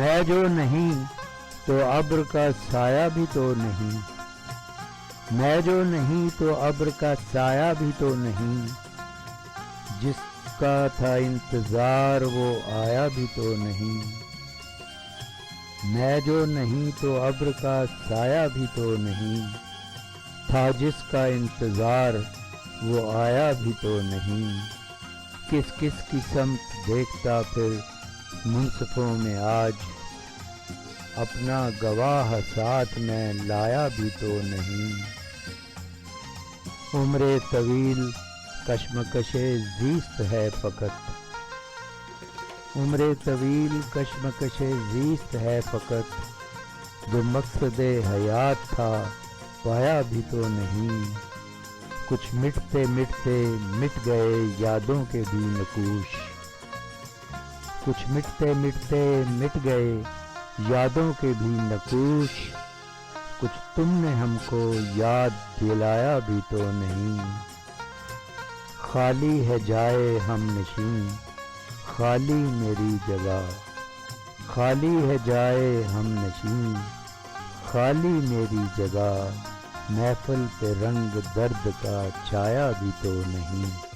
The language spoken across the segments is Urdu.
ہے جو نہیں تو ابر کا سایہ بھی تو نہیں، میں جو نہیں تو ابر کا سایہ بھی تو نہیں، جس کا تھا انتظار وہ آیا بھی تو نہیں، میں جو نہیں تو ابر کا سایہ بھی تو نہیں، تھا جس کا انتظار وہ آیا بھی تو نہیں، کس کس کی سمت دیکھتا پھر منصفوں میں آج، اپنا گواہ ساتھ میں لایا بھی تو نہیں، عمر طویل کشمکش زیست ہے فقط، عمر طویل کشمکش زیست ہے فقط، جو مقصد حیات تھا پایا بھی تو نہیں، کچھ مٹتے مٹتے مٹ گئے یادوں کے بھی نقوش، کچھ مٹتے مٹتے مٹ گئے یادوں کے بھی نقوش، کچھ تم نے ہم کو یاد دلایا بھی تو نہیں، خالی ہے جائے ہم نشین خالی میری جگہ، خالی ہے جائے ہم نشین خالی میری جگہ، محفل پہ رنگ درد کا چھایا بھی تو نہیں۔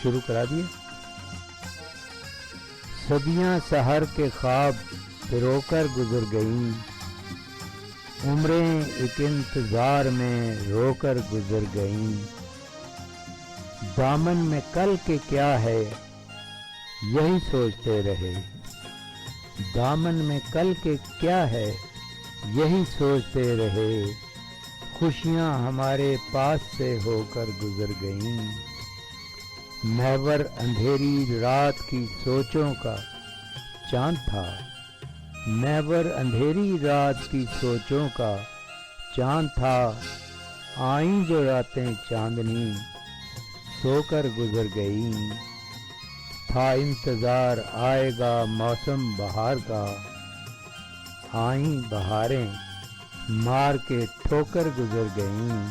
شروع کرا دیے۔ صدیاں سحر کے خواب پرو کر گزر گئیں، عمریں ایک انتظار میں رو کر گزر گئیں، دامن میں کل کے کیا ہے یہی سوچتے رہے، دامن میں کل کے کیا ہے یہی سوچتے رہے، خوشیاں ہمارے پاس سے ہو کر گزر گئیں، محور اندھیری رات کی سوچوں کا چاند تھا، محور اندھیری رات کی سوچوں کا چاند تھا، آئیں جو راتیں چاندنی سو کر گزر گئیں، تھا انتظار آئے گا موسم بہار کا، آئیں بہاریں مار کے ٹھوکر گزر گئیں،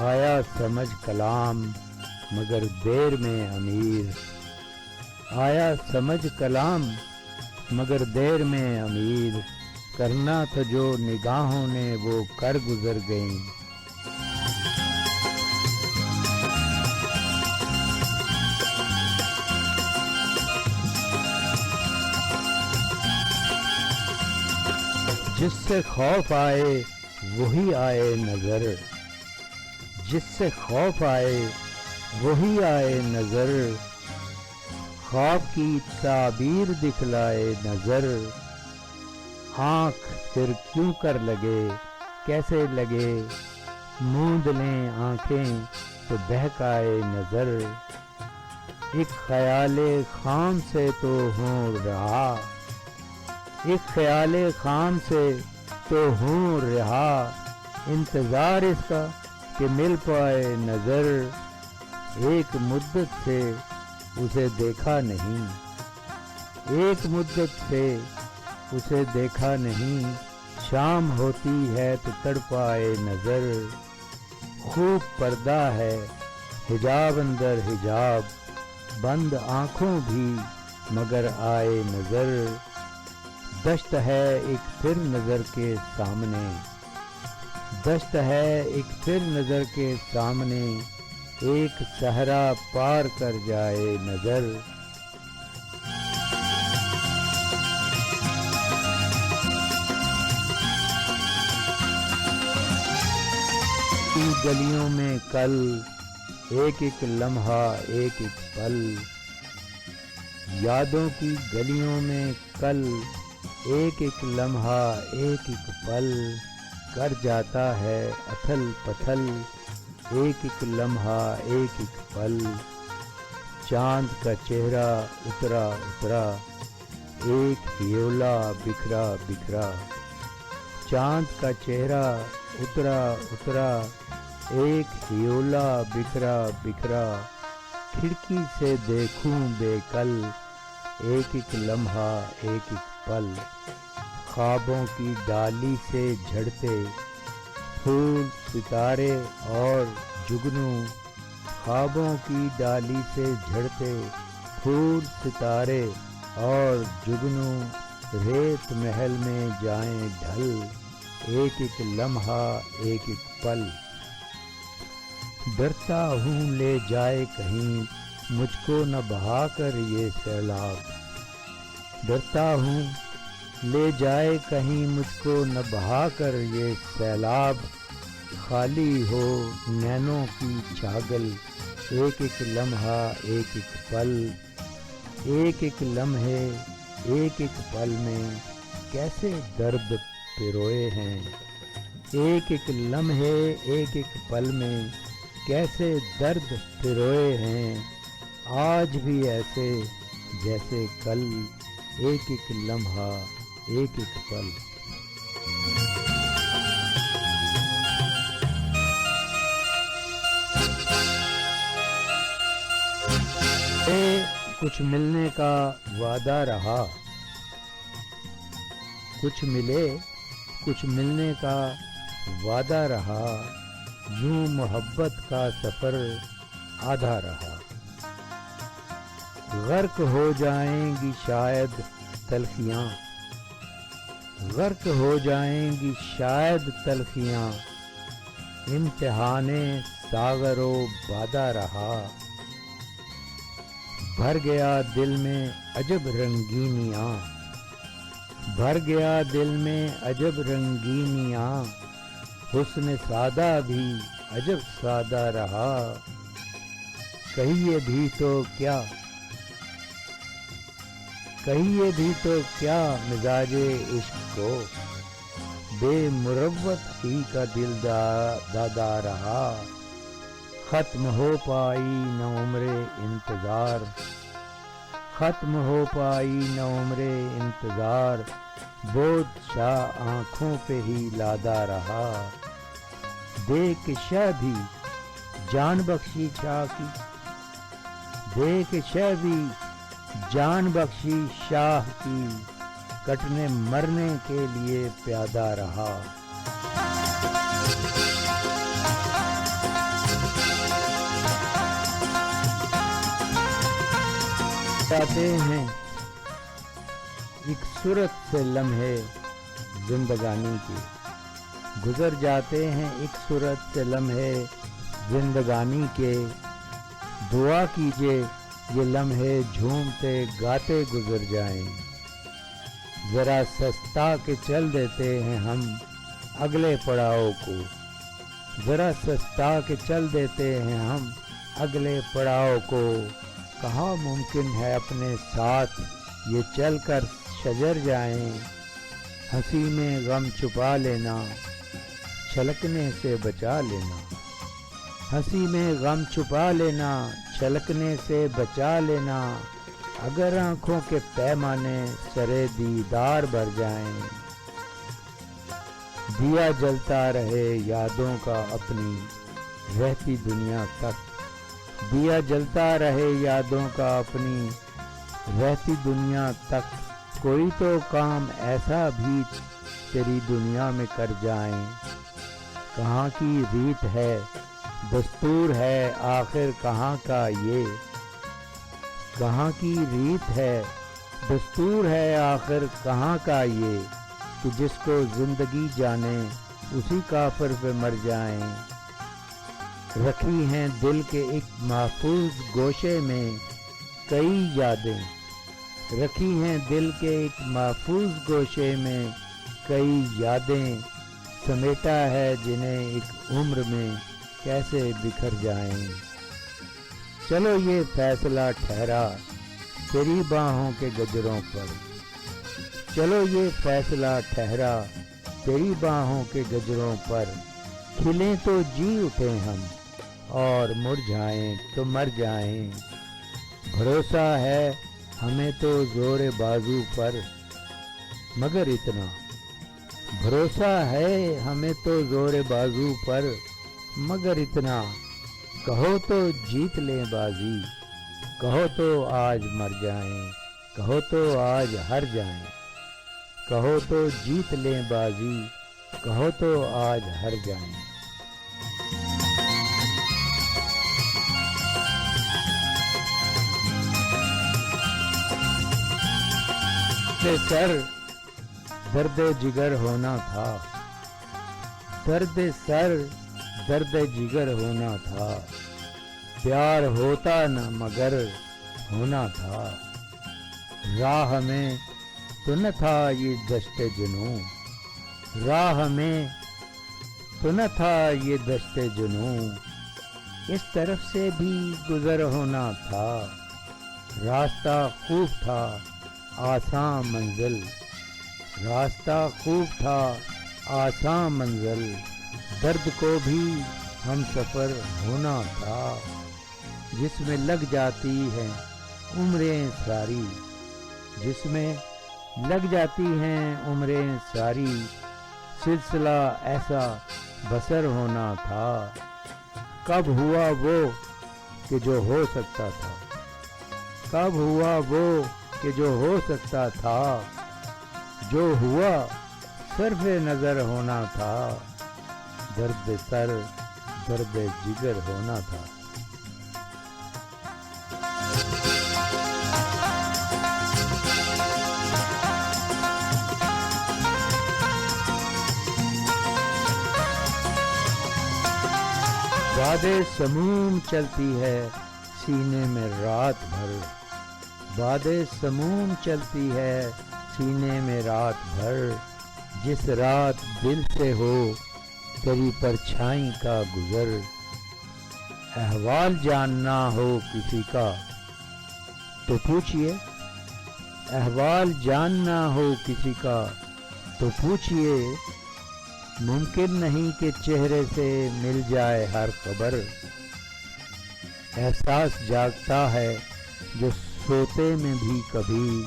آیا سمجھ کلام مگر دیر میں امیر، آیا سمجھ کلام مگر دیر میں امیر، کرنا تھا جو نگاہوں نے وہ کر گزر گئیں، جس سے خوف آئے وہی آئے نظر، جس سے خوف آئے وہی آئے نظر، خواب کی تعبیر دکھلائے نظر، آنکھ پھر کیوں کر لگے کیسے لگے، موند لیں آنکھیں تو بہکائے نظر، ایک خیال خام سے تو ہوں رہا، ایک خیال خام سے تو ہوں رہا، انتظار اس کا کہ مل پائے نظر، ایک مدت سے اسے دیکھا نہیں، ایک مدت سے اسے دیکھا نہیں، شام ہوتی ہے تو تڑپائے نظر، خوب پردہ ہے حجاب اندر حجاب، بند آنکھوں بھی مگر آئے نظر، دشت ہے ایک پھر نظر کے سامنے، دشت ہے ایک پھر نظر کے سامنے، ایک صحرا پار کر جائے نظر، گلیوں میں کل ایک ایک لمحہ ایک ایک پل، یادوں کی گلیوں میں کل ایک ایک لمحہ ایک ایک پل، کر جاتا ہے اتھل پتھل ایک ایک لمحہ ایک ایک پل، چاند کا چہرہ اترا اترا ایک ہیولا بکھرا بکھرا، چاند کا چہرہ اترا اترا ایک ہیولا بکھرا بکھرا، کھڑکی سے دیکھوں بے کل ایک ایک لمحہ ایک ایک پل، خوابوں کی ڈالی سے جھڑتے پھول ستارے اور جگنو، خوابوں کی ڈالی سے جھڑتے پھول ستارے اور جگنو، ریت محل میں جائیں ڈھل، ایک ایک لمحہ ایک ایک پل۔ ڈرتا ہوں لے جائے کہیں مجھ کو نہ بہا کر یہ سیلاب، ڈرتا ہوں لے جائے کہیں مجھ کو نہ بہا کر یہ سیلاب، خالی ہو نینوں کی چھاگل، ایک ایک لمحہ ایک ایک پل، ایک ایک لمحے ایک ایک پل میں کیسے درد پروئے ہیں، ایک ایک لمحے ایک ایک پل میں کیسے درد پروئے ہیں، آج بھی ایسے جیسے کل، ایک ایک لمحہ ایک ایک پل۔ کچھ ملنے کا وعدہ رہا، کچھ ملے کچھ ملنے کا وعدہ رہا، یوں محبت کا سفر آدھا رہا، غرق ہو جائیں گی شاید تلخیاں، غرق ہو جائیں گی شاید تلخیاں، امتحان ساغر و بادہ رہا، بھر گیا دل میں عجب رنگینیاں، بھر گیا دل میں عجب رنگینیاں، حسن سادہ بھی عجب سادہ رہا، کہیے بھی تو کیا، کہیے بھی تو کیا مزاج عشق کو، بے مروت ہی کا دل دادا رہا، ختم ہو پائی نہ عمر انتظار، ختم ہو پائی نہ عمر انتظار، بوجھ شاہ آنکھوں پہ ہی لادا رہا، دیکھ شاہ بھی جان بخشی شاہ کی، دیکھ شاہ بھی جان بخشی شاہ کی، کٹنے مرنے کے لیے پیادہ رہا۔ جاتے ہیں ایک صورت سے لمحے زندگانی کے، گزر جاتے ہیں ایک صورت سے لمحے زندگانی کے، دعا کیجئے یہ لمحے جھومتے گاتے گزر جائیں، ذرا سستا کے چل دیتے ہیں ہم اگلے پڑاؤ کو، ذرا سستا کے چل دیتے ہیں ہم اگلے پڑاؤ کو، کہاں ممکن ہے اپنے ساتھ یہ چل کر شجر جائیں، ہنسی میں غم چھپا لینا چھلکنے سے بچا لینا، ہنسی میں غم چھپا لینا چھلکنے سے بچا لینا، اگر آنکھوں کے پیمانے سرے دیدار بھر جائیں، دیا جلتا رہے یادوں کا اپنی رہتی دنیا تک، دیا جلتا رہے یادوں کا اپنی رہتی دنیا تک، کوئی تو کام ایسا بھی تیری دنیا میں کر جائیں، کہاں کی ریت ہے دستور ہے آخر کہاں کا یہ، کہاں کی ریت ہے دستور ہے آخر کہاں کا یہ، کہ جس کو زندگی جانے اسی کافر پہ مر جائیں، رکھی ہیں دل کے ایک محفوظ گوشے میں کئی یادیں، رکھی ہیں دل کے ایک محفوظ گوشے میں کئی یادیں، سمیٹا ہے جنہیں ایک عمر میں کیسے بکھر جائیں، چلو یہ فیصلہ ٹھہرا تیری باہوں کے گجروں پر، چلو یہ فیصلہ ٹھہرا تیری باہوں کے گجروں پر، کھلیں تو جی اٹھیں ہم اور مرجھائیں تو مر جائیں، بھروسہ ہے ہمیں تو زور بازو پر، مگر اتنا بھروسہ ہے ہمیں تو زور بازو پر، مگر اتنا کہو تو جیت لیں بازی، کہو تو آج مر جائیں، کہو تو آج ہر جائیں، کہو تو جیت لیں بازی، کہو تو آج ہار جائیں۔ سر درد جگر ہونا تھا، درد سر درد جگر ہونا تھا، پیار ہوتا نہ مگر ہونا تھا، راہ میں تو نہ تھا یہ دشت جنوں، راہ میں تو نہ تھا یہ دشت جنوں، اس طرف سے بھی گزر ہونا تھا، راستہ خوب تھا آساں منزل، راستہ خوب تھا آساں منزل، درد کو بھی ہم سفر ہونا تھا، جس میں لگ جاتی ہیں عمریں ساری، جس میں لگ جاتی ہیں عمریں ساری، سلسلہ ایسا بسر ہونا تھا، کب ہوا وہ کہ جو ہو سکتا تھا، کب ہوا وہ کہ جو ہو سکتا تھا، جو ہوا صرف نظر ہونا تھا، درد سر درد جگر ہونا تھا۔ بادِ سموم چلتی ہے سینے میں رات بھر، بادِ سموم چلتی ہے سینے میں رات بھر، جس رات دل سے ہو تیری پرچھائی کا گزر، احوال جاننا ہو کسی کا تو پوچھئے، احوال جاننا ہو کسی کا تو پوچھئے، ممکن نہیں کہ چہرے سے مل جائے ہر خبر، احساس جاگتا ہے جو سوتے میں بھی کبھی،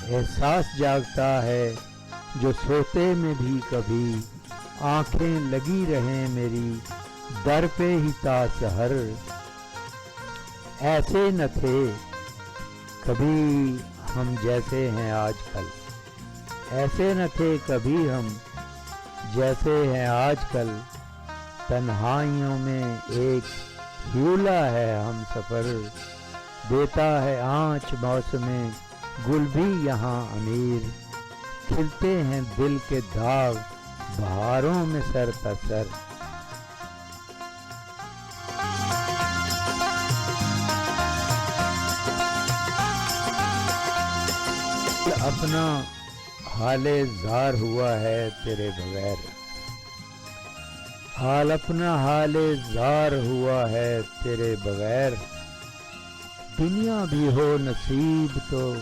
احساس جاگتا ہے جو سوتے میں بھی کبھی، آنکھیں لگی رہیں میری در پہ ہی تا سحر، ایسے نہ تھے کبھی ہم جیسے ہیں آج کل، ایسے نہ تھے کبھی ہم جیسے ہیں آج کل، تنہائیوں میں ایک ہیولا ہے ہم سفر، دیتا ہے آنچ موسم گل بھی یہاں امیر، کھلتے ہیں دل کے داغ بہاروں میں سر تسر، اپنا حال زار ہوا ہے تیرے بغیر، حال اپنا حال زار ہوا ہے تیرے بغیر، دنیا بھی ہو نصیب تو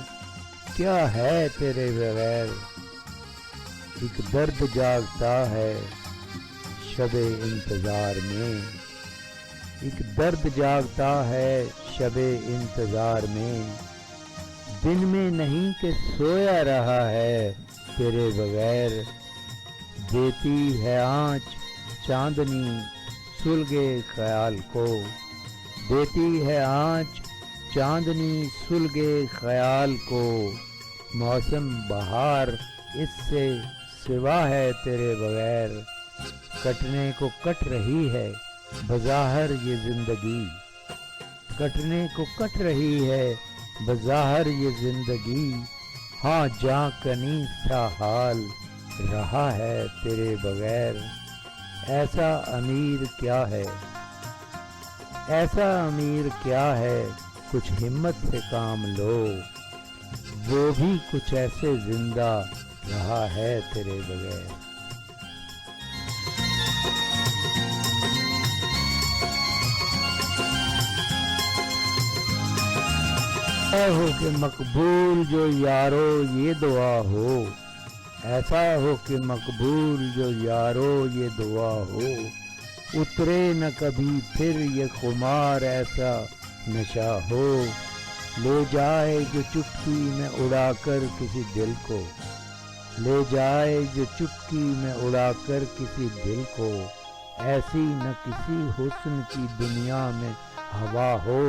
کیا ہے تیرے بغیر، ایک درد جاگتا ہے شب انتظار میں، ایک درد جاگتا ہے شب انتظار میں، دن میں نہیں کہ سویا رہا ہے تیرے بغیر، دیتی ہے آنچ چاندنی سلگے خیال کو، دیتی ہے آنچ چاندنی سلگے خیال کو، موسم بہار اس سے سوا ہے تیرے بغیر، کٹنے کو کٹ رہی ہے بظاہر یہ زندگی، کٹنے کو کٹ رہی ہے بظاہر یہ زندگی، ہاں جاں کنی سا حال رہا ہے تیرے بغیر، ایسا امیر کیا ہے، ایسا امیر کیا ہے، کچھ ہمت سے کام لو، وہ بھی کچھ ایسے زندہ رہا ہے تیرے بغیر۔ ایسا ہو کہ مقبول جو یارو یہ دعا ہو، ایسا ہو کہ مقبول جو یارو یہ دعا ہو، اترے نہ کبھی پھر یہ خمار ایسا نشہ ہو، لے جائے جو چٹکی میں اڑا کر کسی دل کو، لے جائے جو چٹکی میں اڑا کر کسی دل کو، ایسی نہ کسی حسن کی دنیا میں ہوا ہو،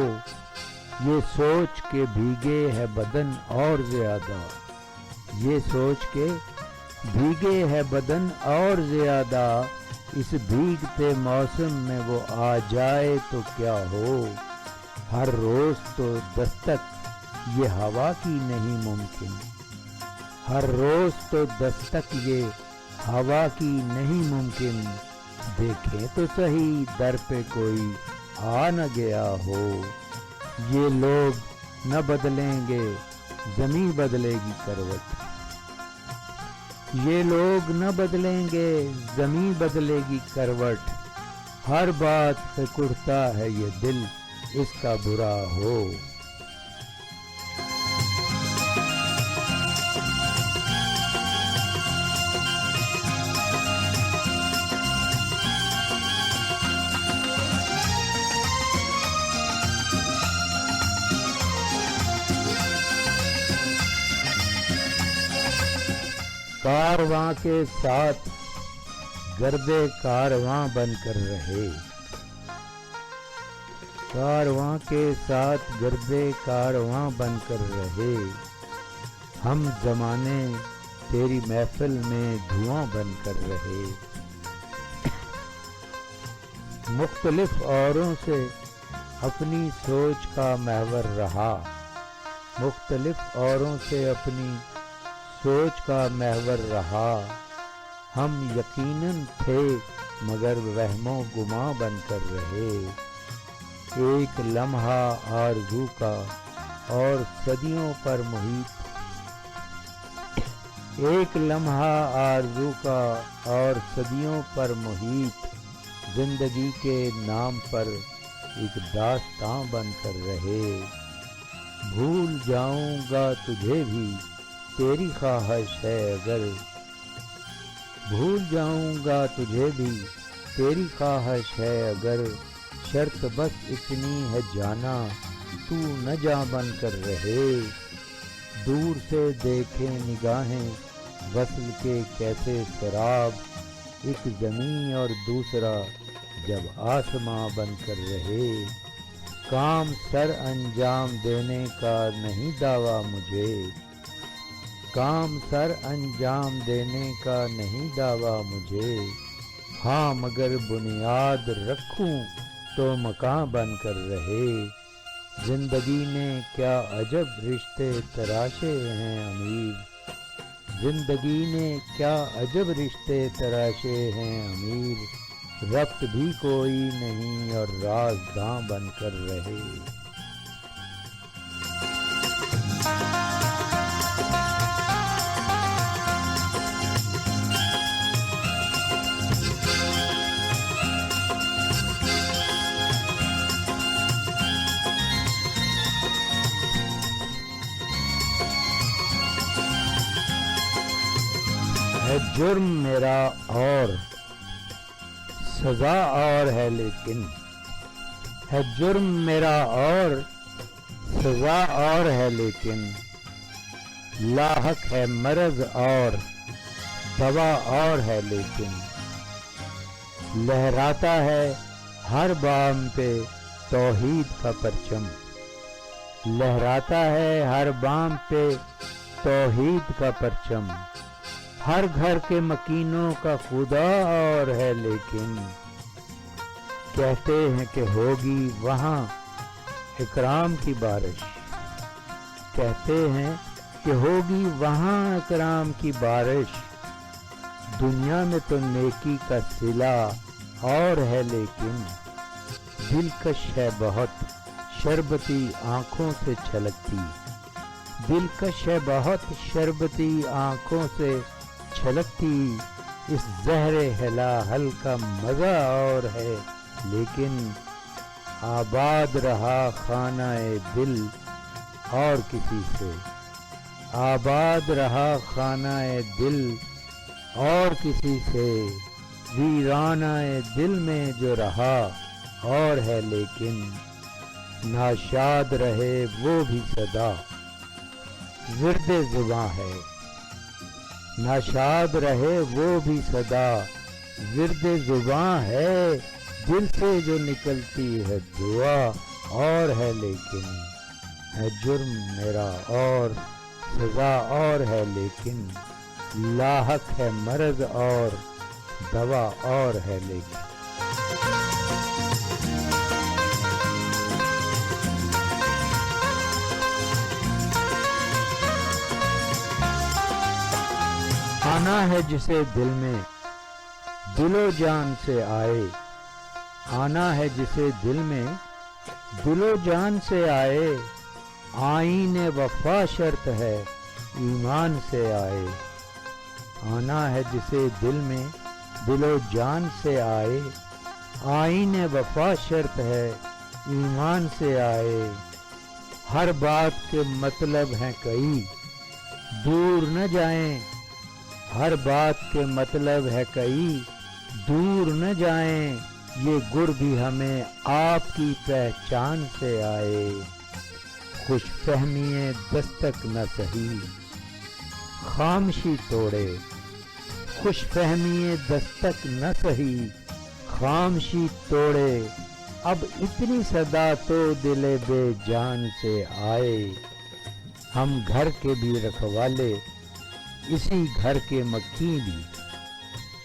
یہ سوچ کے بھیگے ہے بدن اور زیادہ، یہ سوچ کے بھیگے ہے بدن اور زیادہ، اس بھیگتے موسم میں وہ آ جائے تو کیا ہو، ہر روز تو دستک یہ ہوا کی نہیں ممکن، ہر روز تو دستک یہ ہوا کی نہیں ممکن، دیکھیں تو سہی در پہ کوئی آ نہ گیا ہو، یہ لوگ نہ بدلیں گے زمیں بدلے گی کروٹ، یہ لوگ نہ بدلیں گے زمیں بدلے گی کروٹ، ہر بات پہ کڑتا ہے یہ دل اس کا برا ہو۔ کارواں کے ساتھ گردے کارواں بن کر رہے، کارواں کے ساتھ گردے کارواں بن کر رہے، ہم زمانے تیری محفل میں دھواں بن کر رہے، مختلف اوروں سے اپنی سوچ کا محور رہا، مختلف اوروں سے اپنی سوچ کا محور رہا، ہم یقیناً تھے مگر وہم و گماں بن کر رہے، ایک لمحہ آرزو کا اور صدیوں پر محیط، ایک لمحہ آرزو کا اور صدیوں پر محیط، زندگی کے نام پر ایک داستاں بن کر رہے، بھول جاؤں گا تجھے بھی تیری خواہش ہے اگر، بھول جاؤں گا تجھے بھی تیری خواہش ہے اگر، شرط بس اتنی ہے جانا تو نہ جاں بن کر رہے، دور سے دیکھیں نگاہیں وصل کے کیسے سراب، ایک زمین اور دوسرا جب آسماں بن کر رہے، کام سر انجام دینے کا نہیں دعویٰ مجھے، کام سر انجام دینے کا نہیں دعویٰ مجھے، ہاں مگر بنیاد رکھوں تو مکان بن کر رہے، زندگی نے کیا عجب رشتے تراشے ہیں امیر، زندگی نے کیا عجب رشتے تراشے ہیں امیر، ربط بھی کوئی نہیں اور رازداں بن کر رہے۔ ہے جرم میرا اور سزا اور ہے لیکن، ہے جرم میرا اور سزا اور ہے لیکن، لاحق ہے مرض اور دوا اور ہے لیکن، لہراتا ہے ہر بام پہ توحید کا پرچم، لہراتا ہے ہر بام پہ توحید کا پرچم، ہر گھر کے مکینوں کا خدا اور ہے لیکن، کہتے ہیں کہ ہوگی وہاں اکرام کی بارش، کہتے ہیں کہ ہوگی وہاں اکرام کی بارش، دنیا میں تو نیکی کا صلہ اور ہے لیکن، دلکش ہے بہت شربتی آنکھوں سے چھلکتی، دلکش ہے بہت شربتی آنکھوں سے چھلکتی، اس زہر ہلاہل کا مزہ اور ہے لیکن، آباد رہا خانہ دل اور کسی سے، آباد رہا خانہ دل اور کسی سے، ویرانہ دل میں جو رہا اور ہے لیکن، ناشاد رہے وہ بھی صدا ورد زباں ہے، ناشاد رہے وہ بھی صدا ورد زباں ہے، دل سے جو نکلتی ہے دعا اور ہے لیکن، ہے جرم میرا اور سزا اور ہے لیکن لاحق ہے مرض اور دوا اور ہے لیکن۔ آنا ہے جسے دل میں دل و جان سے آئے، آنا ہے جسے دل میں دل و جان سے آئے، آئین وفا شرط ہے ایمان سے آئے۔ آنا ہے جسے دل میں دل و جان سے آئے، آئین وفا شرط ہے ایمان سے آئے۔ ہر بات کے مطلب ہیں کئی دور نہ جائیں، ہر بات کے مطلب ہے کئی دور نہ جائیں، یہ گر بھی ہمیں آپ کی پہچان سے آئے۔ خوش فہمی دستک نہ سہی خاموشی توڑے، خوش فہمی دستک نہ سہی خاموشی توڑے، اب اتنی صدا تو دل بے جان سے آئے۔ ہم گھر کے بھی رکھوالے اسی گھر کے مکیں بھی،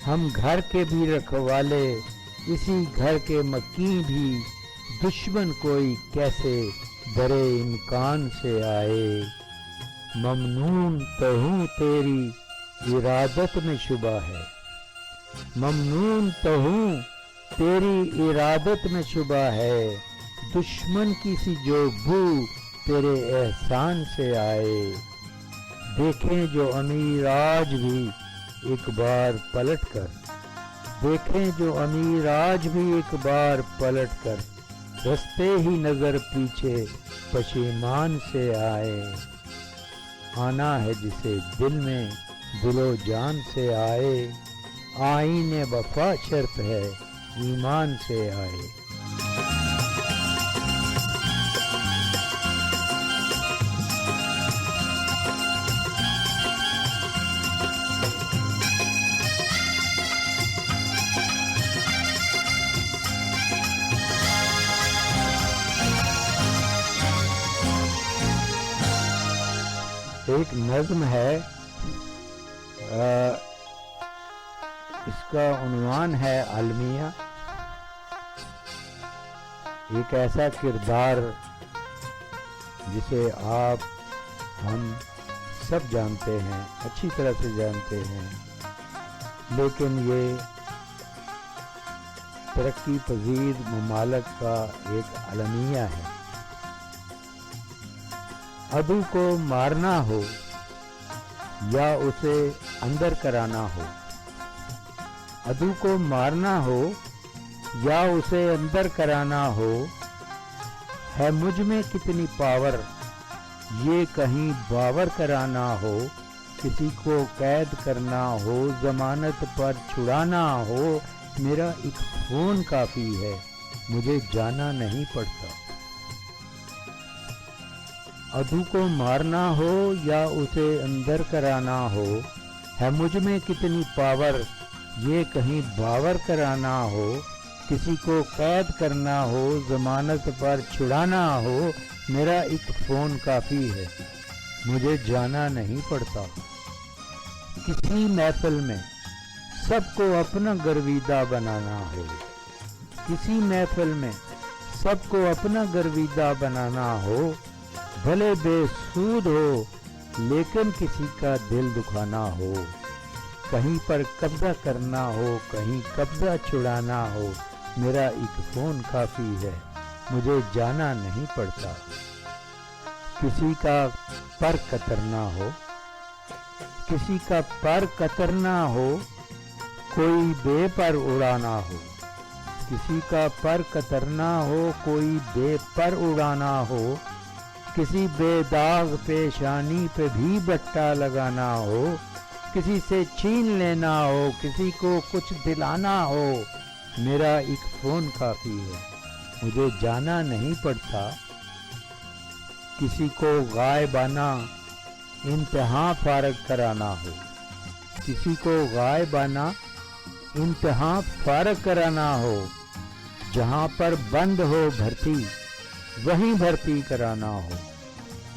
ہم گھر کے بھی رکھوالے اسی گھر کے مکیں بھی، دشمن کوئی کیسے درے امکان سے آئے۔ ممنون تو ہوں تیری ارادت میں شبہ ہے، ممنون تو ہوں تیری ارادت میں شبہ ہے، دشمن کی سی جو بو تیرے احسان سے آئے۔ دیکھیں جو امیر آج بھی ایک بار پلٹ کر، دیکھیں جو امیر آج بھی ایک بار پلٹ کر، رستے ہی نظر پیچھے پشیمان سے آئے۔ آنا ہے جسے دل میں دل و جان سے آئے، آئین وفا شرط ہے ایمان سے آئے۔ ایک نظم ہے، اس کا عنوان ہے المیہ۔ ایک ایسا کردار جسے آپ ہم سب جانتے ہیں، اچھی طرح سے جانتے ہیں، لیکن یہ ترقی پذیر ممالک کا ایک المیہ ہے۔ عدو کو مارنا ہو یا اسے اندر کرانا ہو، عدو کو مارنا ہو یا اسے اندر کرانا ہو، ہے مجھ میں کتنی پاور یہ کہیں باور کرانا ہو، کسی کو قید کرنا ہو ضمانت پر چھڑانا ہو، میرا ایک فون کافی ہے مجھے جانا نہیں پڑتا۔ عدو کو مارنا ہو یا اسے اندر کرانا ہو، ہے مجھ میں کتنی پاور یہ کہیں باور کرانا ہو، کسی کو قید کرنا ہو ضمانت پر چھڑانا ہو، میرا ایک فون کافی ہے مجھے جانا نہیں پڑتا۔ کسی محفل میں سب کو اپنا گرویدہ بنانا ہو، کسی محفل میں سب کو اپنا گرویدہ بنانا ہو، بھلے بے سود ہو لیکن کسی کا دل دکھانا ہو، کہیں پر قبضہ کرنا ہو کہیں قبضہ چھڑانا ہو، میرا ایک فون کافی ہے مجھے جانا نہیں پڑتا۔ کسی کا پر کترنا ہو، کسی کا پر کترنا ہو، کوئی بے پر اڑانا ہو، کسی کا پر کترنا ہو کوئی بے پر اڑانا ہو، کسی بے داغ پیشانی پہ بھی بٹا لگانا ہو، کسی سے چھین لینا ہو کسی کو کچھ دلانا ہو، میرا ایک فون کافی ہے مجھے جانا نہیں پڑتا۔ کسی کو غائبانہ امتحان فارغ کرانا ہو، کسی کو غائبانہ امتحان فارغ کرانا ہو، جہاں پر بند ہو بھرتی وہیں بھرتی کرانا ہو،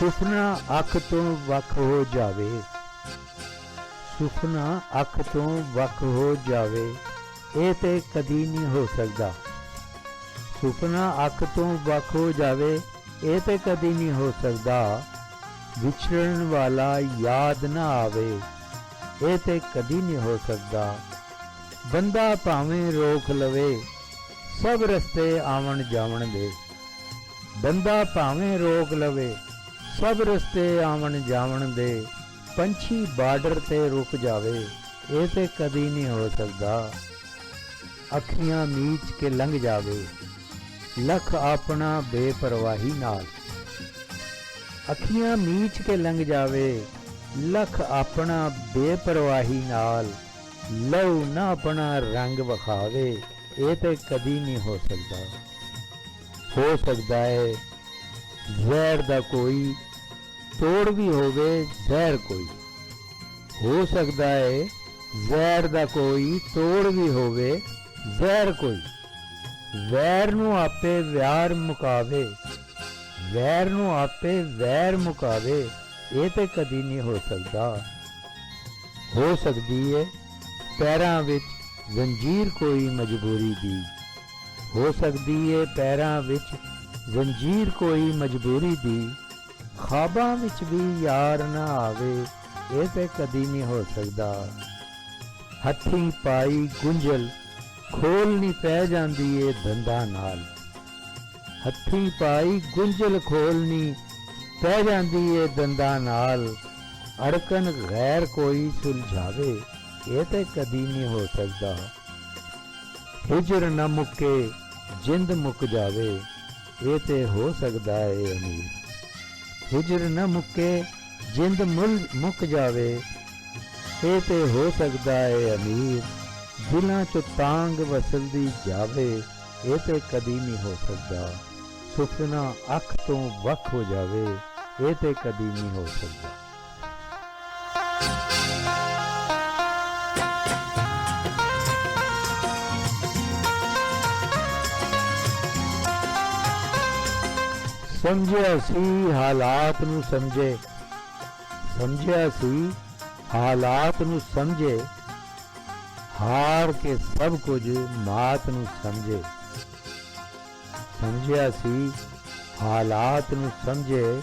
ਸੁਪਨਾ ਅੱਖ ਤੋਂ ਵੱਖ ਹੋ ਜਾਵੇ, ਸੁਪਨਾ ਅੱਖ ਤੋਂ ਵੱਖ ਹੋ ਜਾਵੇ, ਇਹ ਤੇ ਕਦੀ ਨਹੀਂ ਹੋ ਸਕਦਾ। ਸੁਪਨਾ ਅੱਖ ਤੋਂ ਵੱਖ ਹੋ ਜਾਵੇ, ਇਹ ਤੇ ਕਦੀ ਨਹੀਂ ਹੋ ਸਕਦਾ। ਵਿਛੜਨ ਵਾਲਾ ਯਾਦ ਨਾ ਆਵੇ, ਇਹ ਤੇ ਕਦੀ ਨਹੀਂ ਹੋ ਸਕਦਾ। ਬੰਦਾ ਭਾਵੇਂ ਰੋਕ ਲਵੇ, ਸਭ ਰਸਤੇ ਆਵਣ ਜਾਵਣ ਦੇ। ਬੰਦਾ ਭਾਵੇਂ ਰੋਕ ਲਵੇ, ਸਭ ਰਸਤੇ ਆਵਣ ਜਾਵਣ ਦੇ। ਪੰਛੀ ਬਾਰਡਰ ਤੇ ਰੁਕ ਜਾਵੇ, ਇਹ ਤੇ ਕਦੀ ਨਹੀਂ ਹੋ ਸਕਦਾ। ਅੱਖੀਆਂ ਮੀਚ ਕੇ ਲੰਘ ਜਾਵੇ, ਲੱਖ ਆਪਣਾ ਬੇਪਰਵਾਹੀ ਨਾਲ। ਅੱਖੀਆਂ ਮੀਚ ਕੇ ਲੰਘ ਜਾਵੇ, ਲੱਖ ਆਪਣਾ ਬੇਪਰਵਾਹੀ ਨਾਲ। ਲਹੂ ਨਾ ਆਪਣਾ ਰੰਗ ਵਿਖਾਵੇ, ਇਹ ਤੇ ਕਦੀ ਨਹੀਂ ਹੋ ਸਕਦਾ। ਹੋ ਸਕਦਾ ਹੈ ਜ਼ਹਿਰ ਦਾ ਕੋਈ ਤੋੜ ਵੀ ਹੋਵੇ, ਜ਼ਹਿਰ ਕੋਈ। ਹੋ ਸਕਦਾ ਹੈ ਜ਼ਹਿਰ ਦਾ ਕੋਈ ਤੋੜ ਵੀ ਹੋਵੇ, ਜ਼ਹਿਰ ਕੋਈ। ਵੈਰ ਨੂੰ ਆਪੇ ਵੈਰ ਮੁਕਾਵੇ, ਵੈਰ ਨੂੰ ਆਪੇ ਵੈਰ ਮੁਕਾਵੇ, ਇਹ ਤੇ ਕਦੀ ਨਹੀਂ ਹੋ ਸਕਦਾ। ਹੋ ਸਕਦੀ ਹੈ ਪੈਰਾਂ ਵਿੱਚ ਜ਼ੰਜੀਰ ਕੋਈ ਮਜਬੂਰੀ ਦੀ। ਹੋ ਸਕਦੀ ਹੈ ਪੈਰਾਂ ਵਿੱਚ ਜ਼ੰਜੀਰ ਕੋਈ ਮਜਬੂਰੀ ਦੀ। ਖਾਬਾਂ ਵਿੱਚ ਵੀ ਯਾਰ ਨਾ ਆਵੇ, ਇਹ ਤੇ ਕਦੀ ਨਹੀਂ ਹੋ ਸਕਦਾ। ਹੱਥੀਂ ਪਾਈ ਗੁੰਝਲ ਖੋਲਣੀ ਪੈ ਜਾਂਦੀ ਏ ਦੰਦਾਂ ਨਾਲ। ਹੱਥੀਂ ਪਾਈ ਗੁੰਝਲ ਖੋਲਣੀ ਪੈ ਜਾਂਦੀ ਏ ਦੰਦਾਂ ਨਾਲ। ਅੜਕਨ ਗੈਰ ਕੋਈ ਸੁਲਝਾਵੇ, ਇਹ ਤੇ ਕਦੀ ਨਹੀਂ ਹੋ ਸਕਦਾ। ਹਿਜਰ ਨਾ ਮੁੱਕੇ ਜਿੰਦ ਮੁੱਕ ਜਾਵੇ, ਇਹ ਤੇ ਹੋ ਸਕਦਾ ਏ ਅਮੀਰ। ਹਿਜਰ ਨਾ ਮੁੱਕੇ ਜਿੰਦ ਮੁੱਕ ਜਾਵੇ, ਇਹ ਤੇ ਹੋ ਸਕਦਾ ਏ ਅਮੀਰ। ਦਿਲਾਂ 'ਚ ਤਾਂਗ ਵਸਲਦੀ ਜਾਵੇ, ਇਹ ਤੇ ਕਦੀ ਨਹੀਂ ਹੋ ਸਕਦਾ। ਸੁਪਨਾ ਅੱਖ ਤੋਂ ਵੱਖ ਹੋ ਜਾਵੇ, ਇਹ ਤੇ ਕਦੀ ਨਹੀਂ ਹੋ ਸਕਦਾ। ਸਮਝਿਆ ਸੀ ਹਾਲਾਤ ਨੂੰ ਸਮਝੇ, ਸਮਝਿਆ ਸੀ ਹਾਲਾਤ ਨੂੰ ਸਮਝੇ, ਹਾਰ ਕੇ ਸਭ ਕੁਝ ਮਾਤ ਨੂੰ ਸਮਝੇ। ਸਮਝਿਆ ਸੀ ਹਾਲਾਤ ਨੂੰ ਸਮਝੇ,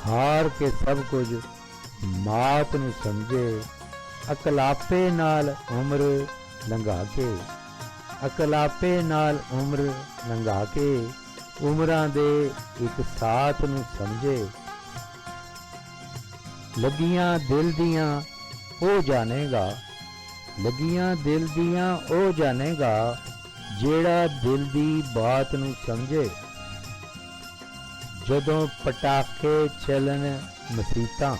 ਹਾਰ ਕੇ ਸਭ ਕੁਝ ਮਾਤ ਨੂੰ ਸਮਝੇ। ਅਕਲਾਪੇ ਨਾਲ ਉਮਰ ਲੰਘਾ ਕੇ, ਅਕਲਾਪੇ ਨਾਲ ਉਮਰ ਲੰਘਾ ਕੇ, ਉਮਰਾਂ ਦੇ ਇੱਕ ਸਾਥ ਨੂੰ ਸਮਝੇ। ਲੱਗੀਆਂ ਦਿਲ ਦੀਆਂ ਉਹ ਜਾਣੇਗਾ, ਲੱਗੀਆਂ ਦਿਲ ਦੀਆਂ ਉਹ ਜਾਣੇਗਾ, ਜਿਹੜਾ ਦਿਲ ਦੀ ਬਾਤ ਨੂੰ ਸਮਝੇ। ਜਦੋਂ ਪਟਾਕੇ ਚੱਲਣ ਮਸੀਤਾਂ,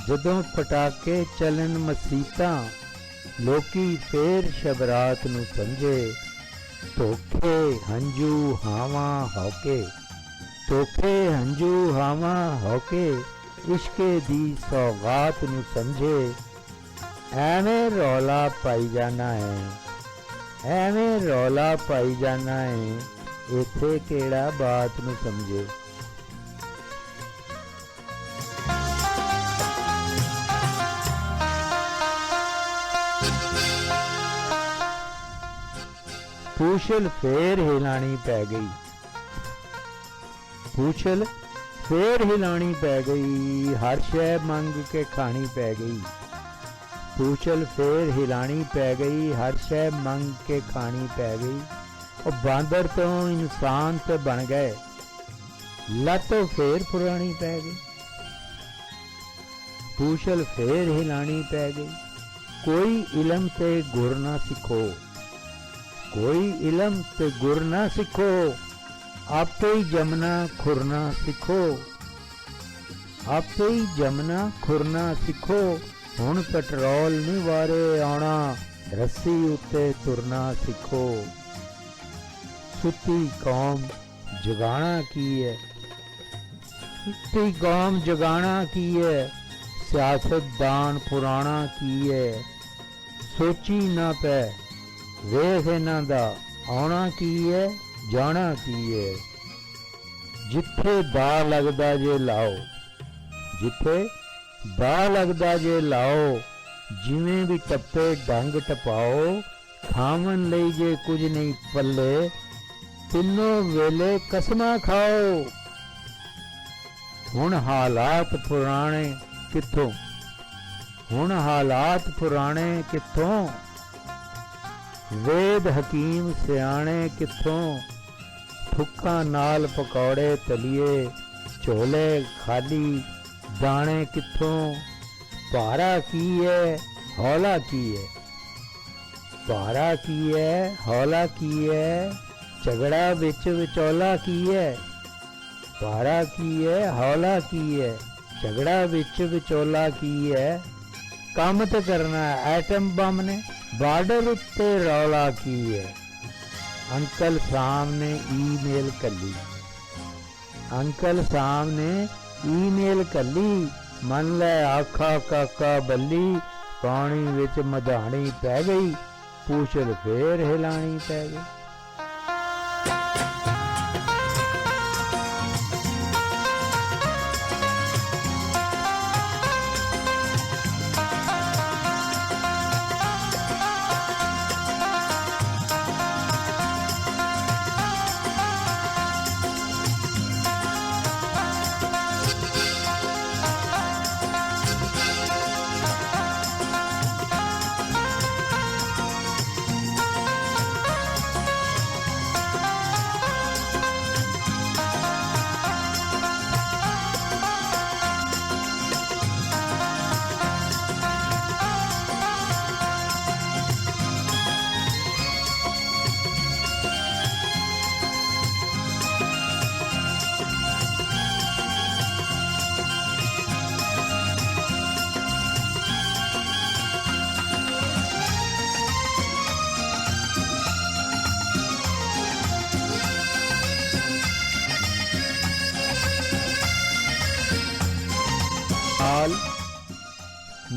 ਜਦੋਂ ਪਟਾਕੇ ਚੱਲਣ ਮਸੀਤਾਂ, ਲੋਕੀ ਫੇਰ ਸ਼ਬਰਾਤ ਨੂੰ ਸਮਝੇ। ਧੋਖੇ ਹੰਝੂ ਹਾਵਾਂ ਹੌਕੇ, ਧੋਖੇ ਹੰਝੂ ਹਾਵਾਂ ਹੌਕੇ, ਇਸ਼ਕੇ ਦੀ ਸੌਗਾਤ ਨੂੰ ਸਮਝੇ। ਐਵੇਂ ਰੌਲਾ ਪਾਈ ਜਾਣਾ ਹੈ, ਐਵੇਂ ਰੌਲਾ ਪਾਈ ਜਾਣਾ ਹੈ, ਇੱਥੇ ਕਿਹੜਾ ਬਾਤ ਨੂੰ ਸਮਝੇ। ਪੂਛਲ ਫੇਰ ਹਿਲਾਣੀ ਪੈ ਗਈ, ਪੂਛਲ ਫੇਰ ਹਿਲਾਣੀ ਪੈ ਗਈ, ਹਰ ਸ਼ੈ ਮੰਗ ਕੇ ਖਾਣੀ ਪੈ ਗਈ। ਪੂਛਲ ਫੇਰ ਹਿਲਾਣੀ ਪੈ ਗਈ, ਹਰ ਸ਼ੈ ਮੰਗ ਕੇ ਖਾਣੀ ਪੈ ਗਈ। ਉਹ ਬਾਂਦਰ ਤੋਂ ਇਨਸਾਨ ਤੇ ਬਣ ਗਏ, ਲੱਤ ਫੇਰ ਪੁਰਾਣੀ ਪੈ ਗਈ। ਪੂਛਲ ਫੇਰ ਹਿਲਾਣੀ ਪੈ ਗਈ। ਕੋਈ ਇਲਮ ਤੇ ਗੁਰ ਨਾ ਸਿੱਖੋ, ਕੋਈ ਇਲਮ ਤੇ ਗੁਰ ਨਾ ਸਿੱਖੋ, ਆਪੇ ਹੀ ਜਮਨਾ ਖੁਰਨਾ ਸਿੱਖੋ, ਆਪੇ ਹੀ ਜਮਨਾ ਖੁਰਨਾ ਸਿੱਖੋ। ਹੁਣ ਪੈਟਰੋਲ ਨਹੀਂ ਵਾਰੇ ਆਉਣਾ, ਰੱਸੀ ਉੱਤੇ ਤੁਰਨਾ ਸਿੱਖੋ। ਸੁੱਤੀ ਕੌਮ ਜਗਾਣਾ ਕੀ ਹੈ, ਸੁੱਤੀ ਕੌਮ ਜਗਾਣਾ ਕੀ ਹੈ, ਸਿਆਸਤਦਾਨ ਪੁਰਾਣਾ ਕੀ ਹੈ। ਸੋਚੀ ਨਾ ਪੈ ਵੇਖ ਇਹਨਾਂ ਦਾ ਆਉਣਾ ਕੀ ਹੈ, ਜਾਣਾ ਕੀ ਹੈ। ਜਿੱਥੇ ਦਾ ਲੱਗਦਾ ਜੇ ਲਾਓ, ਜਿੱਥੇ ਦਾ ਲੱਗਦਾ ਜੇ ਲਾਓ, ਜਿਵੇਂ ਵੀ ਟੱਪੇ ਡੰਗ ਟਪਾਓ। ਖਾਵਣ ਲਈ ਜੇ ਕੁਝ ਨਹੀਂ ਪੱਲੇ, ਤਿੰਨੋਂ ਵੇਲੇ ਕਸਮਾਂ ਖਾਓ। ਹੁਣ ਹਾਲਾਤ ਪੁਰਾਣੇ ਕਿੱਥੋਂ, ਹੁਣ ਹਾਲਾਤ ਪੁਰਾਣੇ ਕਿੱਥੋਂ, ਵੇਦ ਹਕੀਮ ਸਿਆਣੇ ਕਿੱਥੋਂ। ਫੁੱਕਾਂ ਨਾਲ ਪਕੌੜੇ ਤਲੀਏ, ਝੋਲੇ ਖਾਲੀ ਦਾਣੇ ਕਿੱਥੋਂ। ਭਾਰਾ ਕੀ ਹੈ ਹੌਲਾ ਕੀ ਹੈ, ਭਾਰਾ ਕੀ ਹੈ ਹੌਲਾ ਕੀ ਹੈ, ਝਗੜਾ ਵਿੱਚ ਵਿਚੋਲਾ ਕੀ ਹੈ। ਭਾਰਾ ਕੀ ਹੈ ਹੌਲਾ ਕੀ ਹੈ, ਝਗੜਾ ਵਿੱਚ ਵਿਚੋਲਾ ਕੀ ਹੈ। ਕੰਮ ਤੇ ਕਰਨਾ ਐਟਮ ਬੰਮ ਨੇ, ਬਾਰਡਰ ਉੱਤੇ ਰੌਲਾ ਕੀ ਹੈ। ਅੰਕਲ ਸਾਹਮਣੇ ਈਮੇਲ ਕੱਲੀ, ਅੰਕਲ ਸਾਹਮਣੇ ਈਮੇਲ ਕੱਲੀ। ਮੰਨ ਲੈ ਆਖਾ ਕਾਕਾ ਬੱਲੀ, ਪਾਣੀ ਵਿੱਚ ਮਧਾਣੀ ਪੈ ਗਈ, ਪੂਛਲ ਫੇਰ ਹਿਲਾਣੀ ਪੈ ਗਈ।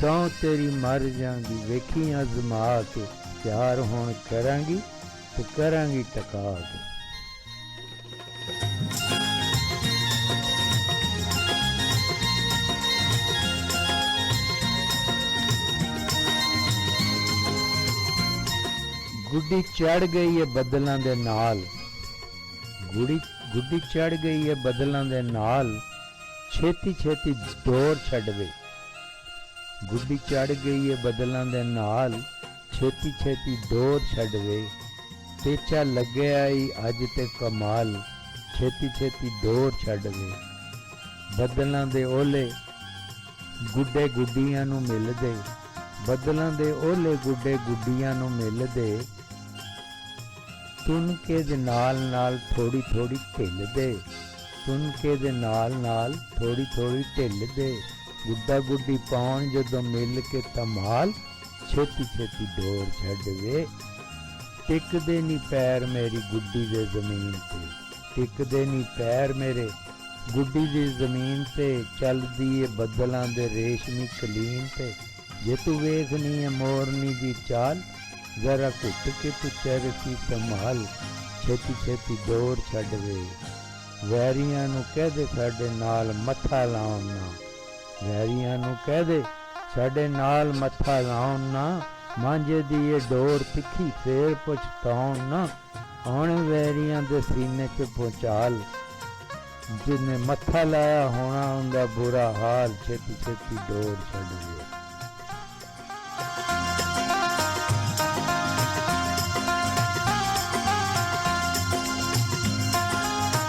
ਸਹੁੰ ਤੇਰੀ ਮਰ ਜਾਂਗੀ ਵੇਖੀ ਅਜ਼ਮਾ ਕੇ, ਪਿਆਰ ਹੁਣ ਕਰਾਂਗੀ ਤੇ ਕਰਾਂਗੀ ਟਕਾ ਕੇ। ਗੁੱਡੀ ਚੜ ਗਈ ਏ ਬੱਦਲਾਂ ਦੇ ਨਾਲ, ਗੁੱਡੀ ਚੜ ਗਈ ਏ ਬੱਦਲਾਂ ਦੇ ਨਾਲ, ਛੇਤੀ ਛੇਤੀ ਡੋਰ ਛੱਡਵੇ। ਗੁੱਡੀ ਚੜ ਗਈ ਏ ਬੱਦਲਾਂ ਦੇ ਨਾਲ, ਛੇਤੀ ਛੇਤੀ ਡੋਰ ਛੱਡਵੇ। ਟੇਚਾ ਲੱਗਿਆ ਈ ਅੱਜ ਤੇ ਕਮਾਲ, ਛੇਤੀ ਛੇਤੀ ਡੋਰ ਛੱਡਵੇ। ਬੱਦਲਾਂ ਦੇ ਓਲੇ ਗੁੱਡੇ ਗੁੱਡੀਆਂ ਨੂੰ ਮਿਲਦੇ, ਬੱਦਲਾਂ ਦੇ ਓਲੇ ਗੁੱਡੇ ਗੁੱਡੀਆਂ ਨੂੰ ਮਿਲਦੇ। ਤੁਨਕੇ ਦੇ ਨਾਲ ਨਾਲ ਥੋੜੀ ਥੋੜੀ ਢਿੱਲਦੇ, ਤੁਨਕੇ ਦੇ ਨਾਲ ਨਾਲ ਥੋੜੀ ਥੋੜੀ ਢਿੱਲਦੇ। ਗੁੱਡਾ ਗੁੱਡੀ ਪਾਉਣ ਜਦੋਂ ਮਿਲ ਕੇ ਧਮਾਲ, ਛੇਤੀ ਛੇਤੀ ਡੋਰ ਛੱਡਵੇ। ਟਿਕਦੇ ਨੀ ਪੈਰ ਮੇਰੀ ਗੁੱਡੀ ਦੇ ਜ਼ਮੀਨ ਤੇ, ਟਿਕਦੇ ਨੀ ਪੈਰ ਮੇਰੇ ਗੁੱਡੀ ਦੀ ਜ਼ਮੀਨ ਤੇ। ਚੱਲਦੀ ਏ ਬੱਦਲਾਂ ਦੇ ਰੇਸ਼ਮੀ ਕਲੀਨ ਤੇ। ਜੇ ਤੂੰ ਵੇਖਨੀ ਏ ਮੋਰਨੀ ਦੀ ਚਾਲ, ਜ਼ਰਾ ਘੁੱਟ ਕੇ ਤੂੰ ਚਰਖੀ ਸੰਭਾਲ, ਛੇਤੀ ਛੇਤੀ ਡੋਰ ਛੱਡਵੇ। ਵੈਰੀਆਂ ਨੂੰ ਕਹਿ ਦੇ ਸਾਡੇ ਨਾਲ ਮੱਥਾ ਲਾਉਣ ਨਾ, ਵੈਰੀਆਂ ਨੂੰ ਕਹਿ ਦੇ ਸਾਡੇ ਨਾਲ ਮੱਥਾ ਲਾਉਣ ਨਾ। ਮਾਂਝੇ ਦੀ ਇਹ ਡੋਰ ਤਿੱਖੀ ਫੇਰ ਪਛਤਾਉਣ ਨਾ। ਆਉਣੇ ਵੈਰੀਆਂ ਦੇ ਸੀਨੇ 'ਚ ਪਹੁੰਚਾਲ, ਜਿਹਨੇ ਮੱਥਾ ਲਾਇਆ ਹੋਣਾ ਹੁੰਦਾ ਬੁਰਾ ਹਾਲ, ਛੇਤੀ ਛੇਤੀ ਡੋਰ ਛੱਡਵੇ।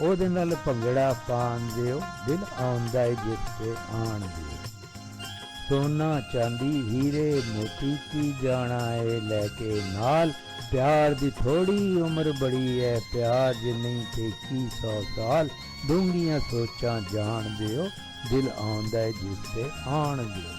ਉਹਦੇ ਨਾਲ ਭੰਗੜਾ ਪਾਣ ਦਿਓ, ਦਿਲ ਆਉਂਦਾ ਏ ਜਿਸ ਤੇ ਆਣ ਦਿਓ। ਸੋਨਾ ਚਾਂਦੀ ਹੀਰੇ ਮੋਤੀ ਕੀ ਜਾਣਾ ਏ ਲੈ ਕੇ ਨਾਲ। ਪਿਆਰ ਦੀ ਥੋੜੀ ਉਮਰ ਬੜੀ ਏ, ਪਿਆਰ ਜੇ ਨਹੀਂ ਤੇ ਕੀ 100 ਸਾਲ। ਡੂੰਘੀਆਂ ਸੋਚਾਂ ਜਾਣ ਦਿਓ, ਦਿਲ ਆਉਂਦਾ ਏ ਜਿਸ ਤੇ ਆਣ ਦਿਓ।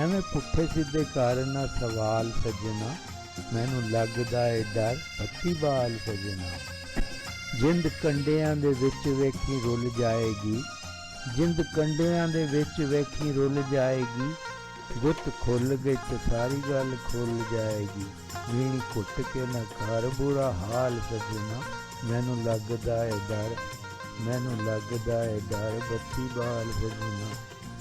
ਐਵੇਂ ਪੁੱਠੇ ਸਿੱਧੇ ਕਰ ਨਾ ਸਵਾਲ ਸੱਜਣਾ, ਮੈਨੂੰ ਲੱਗਦਾ ਏ ਡਰ ਬੱਤੀ ਬਾਲ ਸੱਜਣਾ, ਜਿੰਦ ਕੰਡਿਆਂ ਦੇ ਵਿੱਚ ਵੇਖੀ ਰੁੱਲ ਜਾਏਗੀ, ਜਿੰਦ ਕੰਡਿਆਂ ਦੇ ਵਿੱਚ ਵੇਖੀ ਰੁੱਲ ਜਾਏਗੀ, ਗੁੱਤ ਖੁੱਲ ਗਈ ਤੇ ਸਾਰੀ ਗੱਲ ਖੁੱਲ ਜਾਏਗੀ, ਵੀਣੀ ਘੁੱਟ ਕੇ ਨਾ ਕਰ ਬੁਰਾ ਹਾਲ ਸੱਜਣਾ, ਮੈਨੂੰ ਲੱਗਦਾ ਏ ਡਰ, ਮੈਨੂੰ ਲੱਗਦਾ ਏ ਡਰ ਬੱਤੀ ਬਾਲ ਸੱਜਣਾ,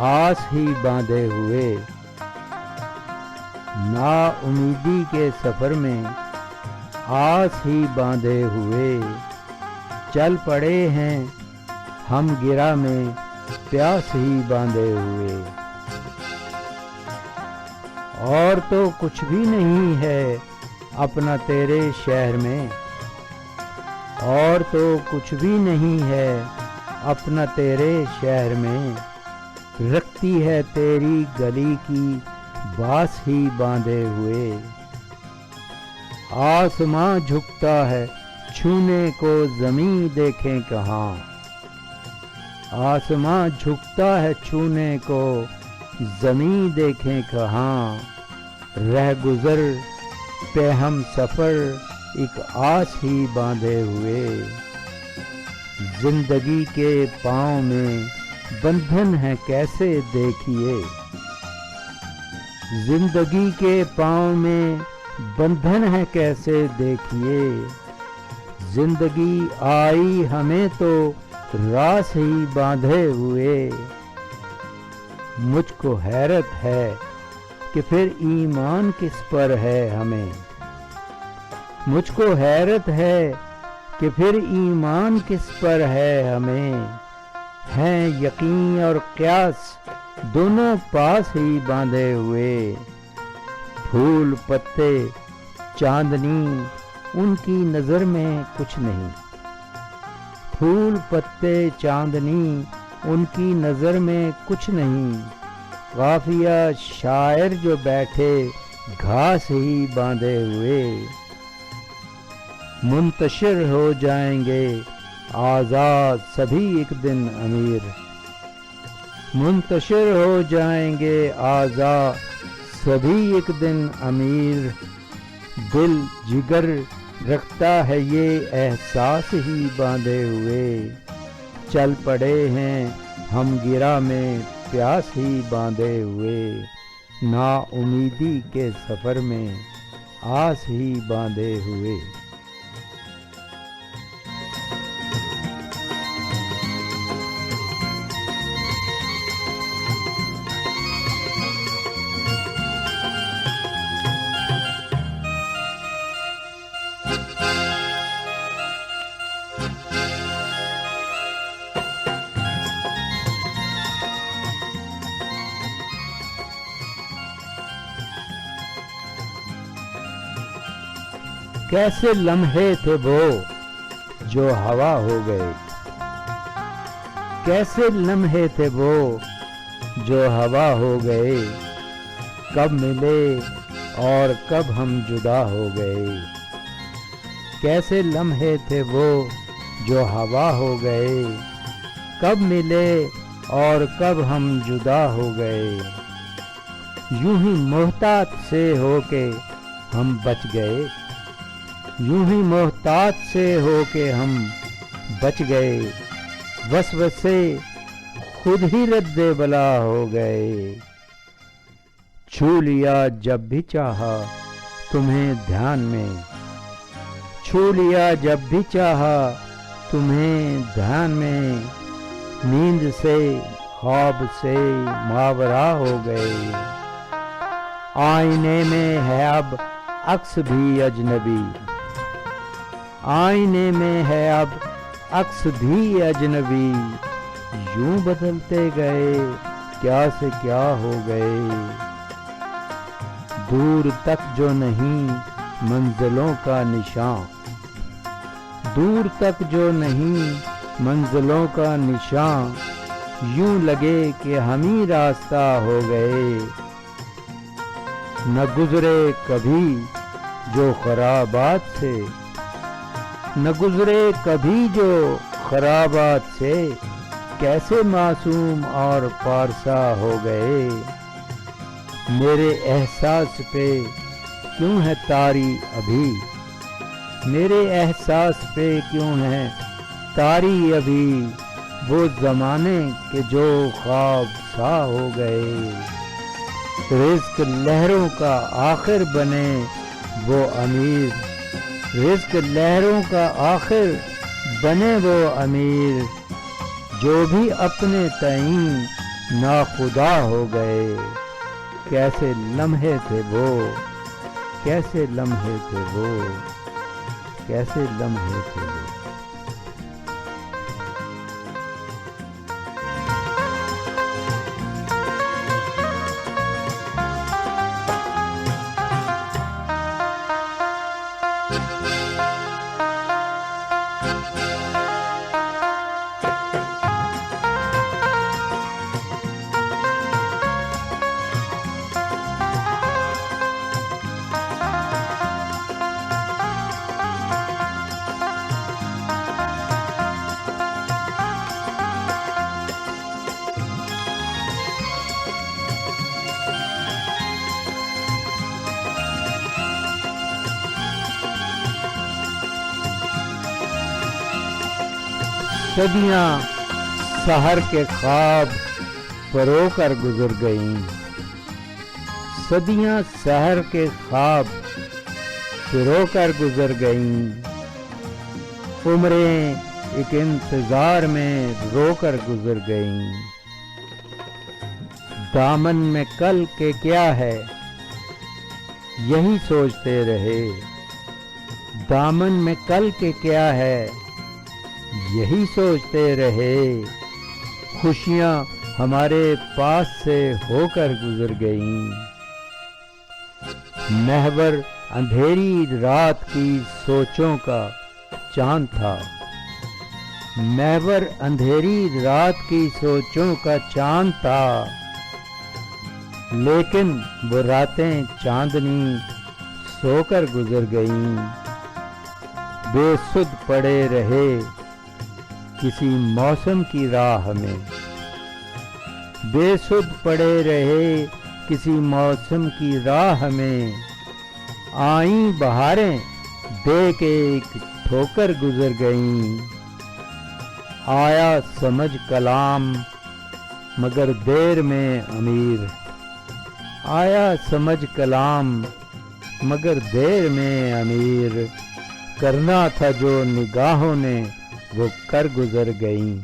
آس ہی باندھے ہوئے، نا امیدی کے سفر میں آس ہی باندھے ہوئے، چل پڑے ہیں ہم گرہ میں پیاس ہی باندھے ہوئے۔ اور تو کچھ بھی نہیں ہے اپنا تیرے شہر میں، اور تو کچھ بھی نہیں ہے اپنا تیرے شہر میں، رکھتی ہے تیری گلی کی باس ہی باندھے ہوئے۔ آسماں جھکتا ہے چھونے کو زمیں دیکھیں کہاں، آسماں جھکتا ہے چھونے کو زمیں دیکھیں کہاں، رہ گزر پہ ہم سفر ایک آس ہی باندھے ہوئے۔ زندگی کے پاؤں میں بندھن ہے کیسے دیکھیے، زندگی کے پاؤں میں بندھن ہے کیسے دیکھیے، زندگی آئی ہمیں تو راس ہی باندھے ہوئے۔ مجھ کو حیرت ہے کہ پھر ایمان کس پر ہے ہمیں، مجھ کو حیرت ہے کہ پھر ایمان کس پر ہے ہمیں، ہیں یقین اور قیاس دونوں پاس ہی باندھے ہوئے۔ پھول پتے چاندنی ان کی نظر میں کچھ نہیں، پھول پتے چاندنی ان کی نظر میں کچھ نہیں، قافیہ شاعر جو بیٹھے گھاس ہی باندھے ہوئے۔ منتشر ہو جائیں گے آزاد سبھی ایک دن امیر، منتشر ہو جائیں گے آزاد سبھی ایک دن امیر، دل جگر رکھتا ہے یہ احساس ہی باندھے ہوئے، چل پڑے ہیں ہم گرہ میں پیاس ہی باندھے ہوئے، نا امیدی کے سفر میں آس ہی باندھے ہوئے۔ کیسے لمحے تھے وہ جو ہوا ہو گئے، کیسے لمحے تھے وہ جو ہوا ہو گئے، کب ملے اور کب ہم جدا ہو گئے، کیسے لمحے تھے وہ جو ہوا ہو گئے، کب ملے اور کب ہم جدا ہو گئے، یوں ہی محتاط سے ہو کے ہم بچ گئے، یوں ہی محتاط سے ہو کے ہم بچ گئے، وسوسے خود ہی رد بلا ہو گئے، چھو لیا جب بھی چاہا تمہیں دھیان میں، چھو لیا جب بھی چاہا تمہیں دھیان میں، نیند سے خواب سے ماورا ہو گئے، آئینے میں ہے اب عکس بھی اجنبی، آئینے میں ہے اب عکس بھی اجنبی، یوں بدلتے گئے کیا سے کیا ہو گئے، دور تک جو نہیں منزلوں کا نشان، دور تک جو نہیں منزلوں کا نشان، یوں لگے کہ ہم ہی راستہ ہو گئے، نہ گزرے کبھی جو خرابات سے، نہ گزرے کبھی جو خرابات سے، کیسے معصوم اور پارسا ہو گئے، میرے احساس پہ کیوں ہے طاری ابھی، میرے احساس پہ کیوں ہے طاری ابھی، وہ زمانے کے جو خواب سا ہو گئے، رزق لہروں کا آخر بنے وہ امیر، رزق لہروں کا آخر بنے وہ امیر، جو بھی اپنے تئیں ناخدا ہو گئے. کیسے لمحے تھے وہ، کیسے لمحے تھے وہ، کیسے لمحے تھے وہ. صدیاں سحر کے خواب پرو کر گزر گئیں. صدیاں سحر کے خواب پرو کر گزر گئیں. عمریں ایک انتظار میں رو کر گزر گئیں. دامن میں کل کے کیا ہے یہی سوچتے رہے. دامن میں کل کے کیا ہے یہی سوچتے رہے. خوشیاں ہمارے پاس سے ہو کر گزر گئیں. محور اندھیری رات کی سوچوں کا چاند تھا. محور اندھیری رات کی سوچوں کا چاند تھا. لیکن وہ راتیں چاندنی سو کر گزر گئیں. بے سدھ پڑے رہے کسی موسم کی راہ میں. بے سدھ پڑے رہے کسی موسم کی راہ میں. آئیں بہاریں دے کے ایک ٹھوکر گزر گئیں. آیا سمجھ کلام مگر دیر میں امیر. آیا سمجھ کلام مگر دیر میں امیر. کرنا تھا جو نگاہوں نے وہ کر گزر گئیں.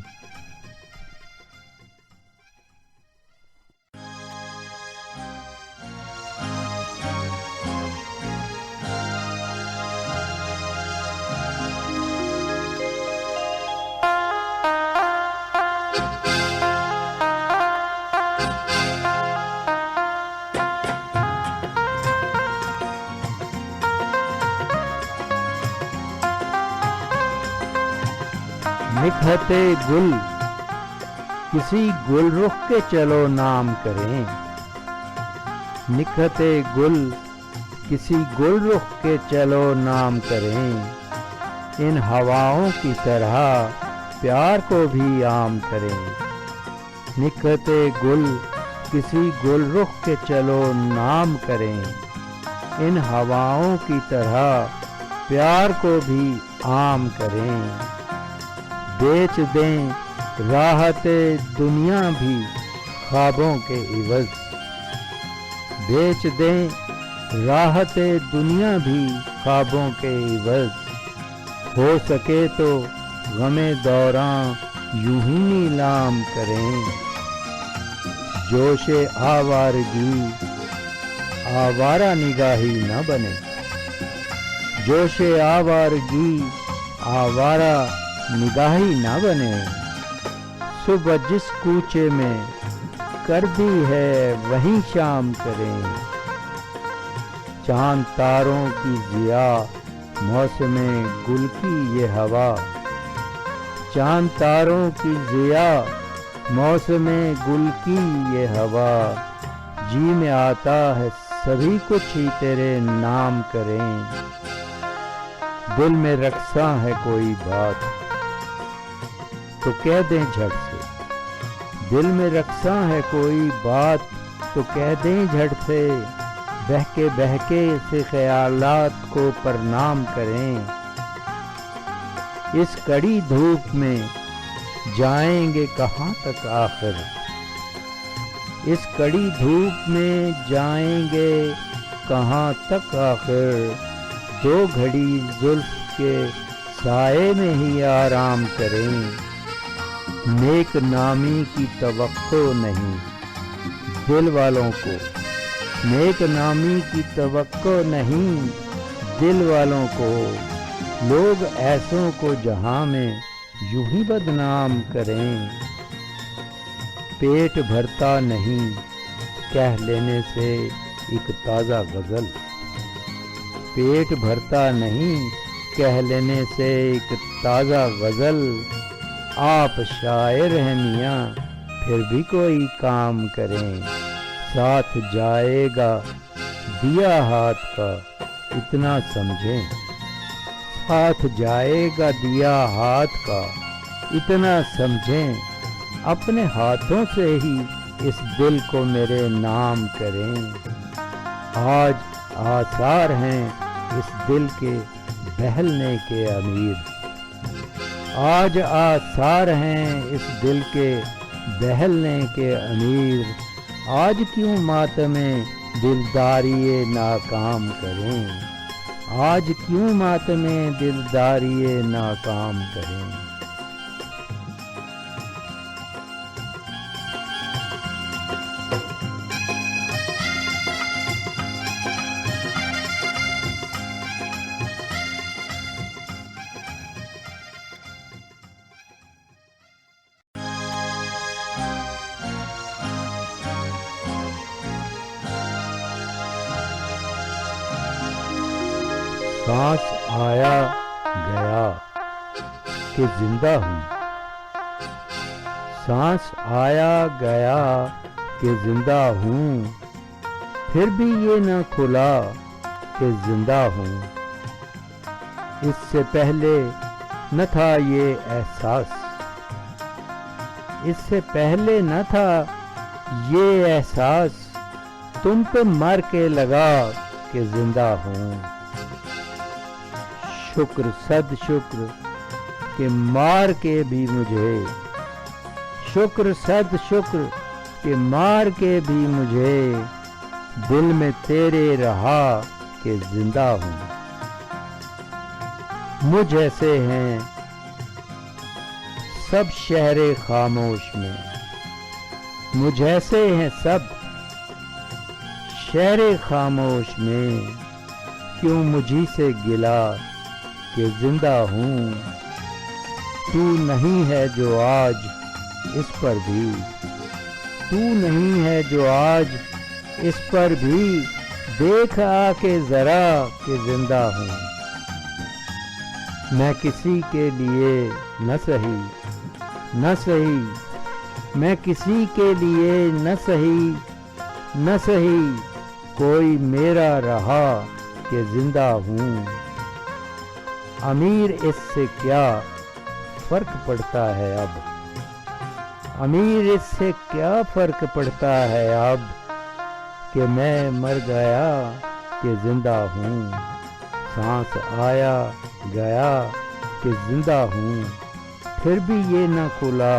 نکھتے گل کسی گل رخ کے چلو نام کریں. نکھتے گل کسی گل رخ کے چلو نام کریں. ان ہواؤں کی طرح پیار کو بھی عام کریں. نکھتے گل کسی گل رخ کے چلو نام کریں. ان ہواؤں کی طرح پیار کو بھی عام کریں. بیچ دیں راحت دنیا بھی خوابوں کے عوض. بیچ دیں راحت دنیا بھی خوابوں کے عوض. ہو سکے تو غم دوراں یوں ہی نیلام کریں. جوش آوارگی آوارہ نگاہی نہ بنے. جوش آوارگی آوارہ نگاہی نہ بنے. صبح جس کوچے میں کر دی ہے وہیں شام کریں. چاند تاروں کی ضیا موسم گل کی یہ ہوا. چاند تاروں کی ضیا موسم گل کی یہ ہوا. جی میں آتا ہے سبھی کچھ ہی تیرے نام کریں. دل میں رقصاں ہے کوئی بات تو کہہ دیں جھٹ سے. دل میں رقصاں ہے کوئی بات تو کہہ دیں جھٹ سے. بہکے سے خیالات کو پرنام کریں. اس کڑی دھوپ میں جائیں گے کہاں تک آخر. اس کڑی دھوپ میں جائیں گے کہاں تک آخر. دو گھڑی زلف کے سائے میں ہی آرام کریں. نیک نامی کی توقع نہیں دل والوں کو، نیک نامی کی توقع نہیں دل والوں کو، لوگ ایسوں کو جہاں میں یوں ہی بدنام کریں۔ پیٹ بھرتا نہیں کہہ لینے سے ایک تازہ غزل، پیٹ بھرتا نہیں کہہ لینے سے ایک تازہ غزل، آپ شاعر ہیں میاں پھر بھی کوئی کام کریں۔ ساتھ جائے گا دیا ہاتھ کا اتنا سمجھیں، ساتھ جائے گا دیا ہاتھ کا اتنا سمجھیں، اپنے ہاتھوں سے ہی اس دل کو میرے نام کریں۔ آج آثار ہیں اس دل کے بہلنے کے امیر، آج آثار ہیں اس دل کے بہلنے کے امیر، آج کیوں ماتم دلداری ناکام کریں، آج کیوں ماتم دلداری ناکام کریں۔ سانس آیا گیا کہ زندہ ہوں، سانس آیا گیا کہ زندہ ہوں، پھر بھی یہ نہ کھلا کہ زندہ ہوں۔ اس سے پہلے نہ تھا یہ احساس، اس سے پہلے نہ تھا یہ احساس، تم پہ مر کے لگا کہ زندہ ہوں۔ شکر صد شکر کہ مار کے بھی مجھے، شکر صد شکر کہ مار کے بھی مجھے، دل میں تیرے رہا کہ زندہ ہوں۔ مجھ ایسے ہیں سب شہر خاموش میں، مجھ ایسے ہیں سب شہر خاموش میں، کیوں مجھی سے گلا کہ زندہ ہوں۔ تو نہیں ہے جو آج اس پر بھی، تو نہیں ہے جو آج اس پر بھی، دیکھ آ کے ذرا کہ زندہ ہوں۔ میں کسی کے لیے نہ سہی نہ سہی، میں کسی کے لیے نہ سہی نہ سہی، کوئی میرا رہا کہ زندہ ہوں۔ امیر اس سے کیا فرق پڑتا ہے اب، امیر اس سے کیا فرق پڑتا ہے اب، کہ میں مر گیا کہ زندہ ہوں۔ سانس آیا گیا کہ زندہ ہوں، پھر بھی یہ نہ کھلا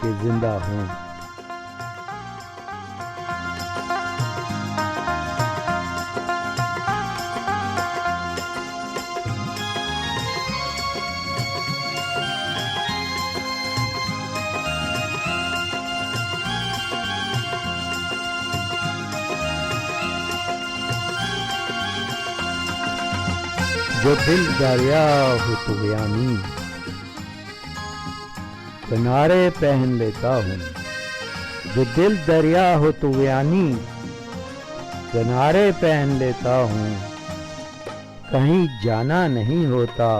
کہ زندہ ہوں۔ جو دل دریا ہو طغیانی، کنارے پہن لیتا ہوں، جو دل دریا ہو طغیانی، کنارے پہن لیتا ہوں۔ کہیں جانا نہیں ہوتا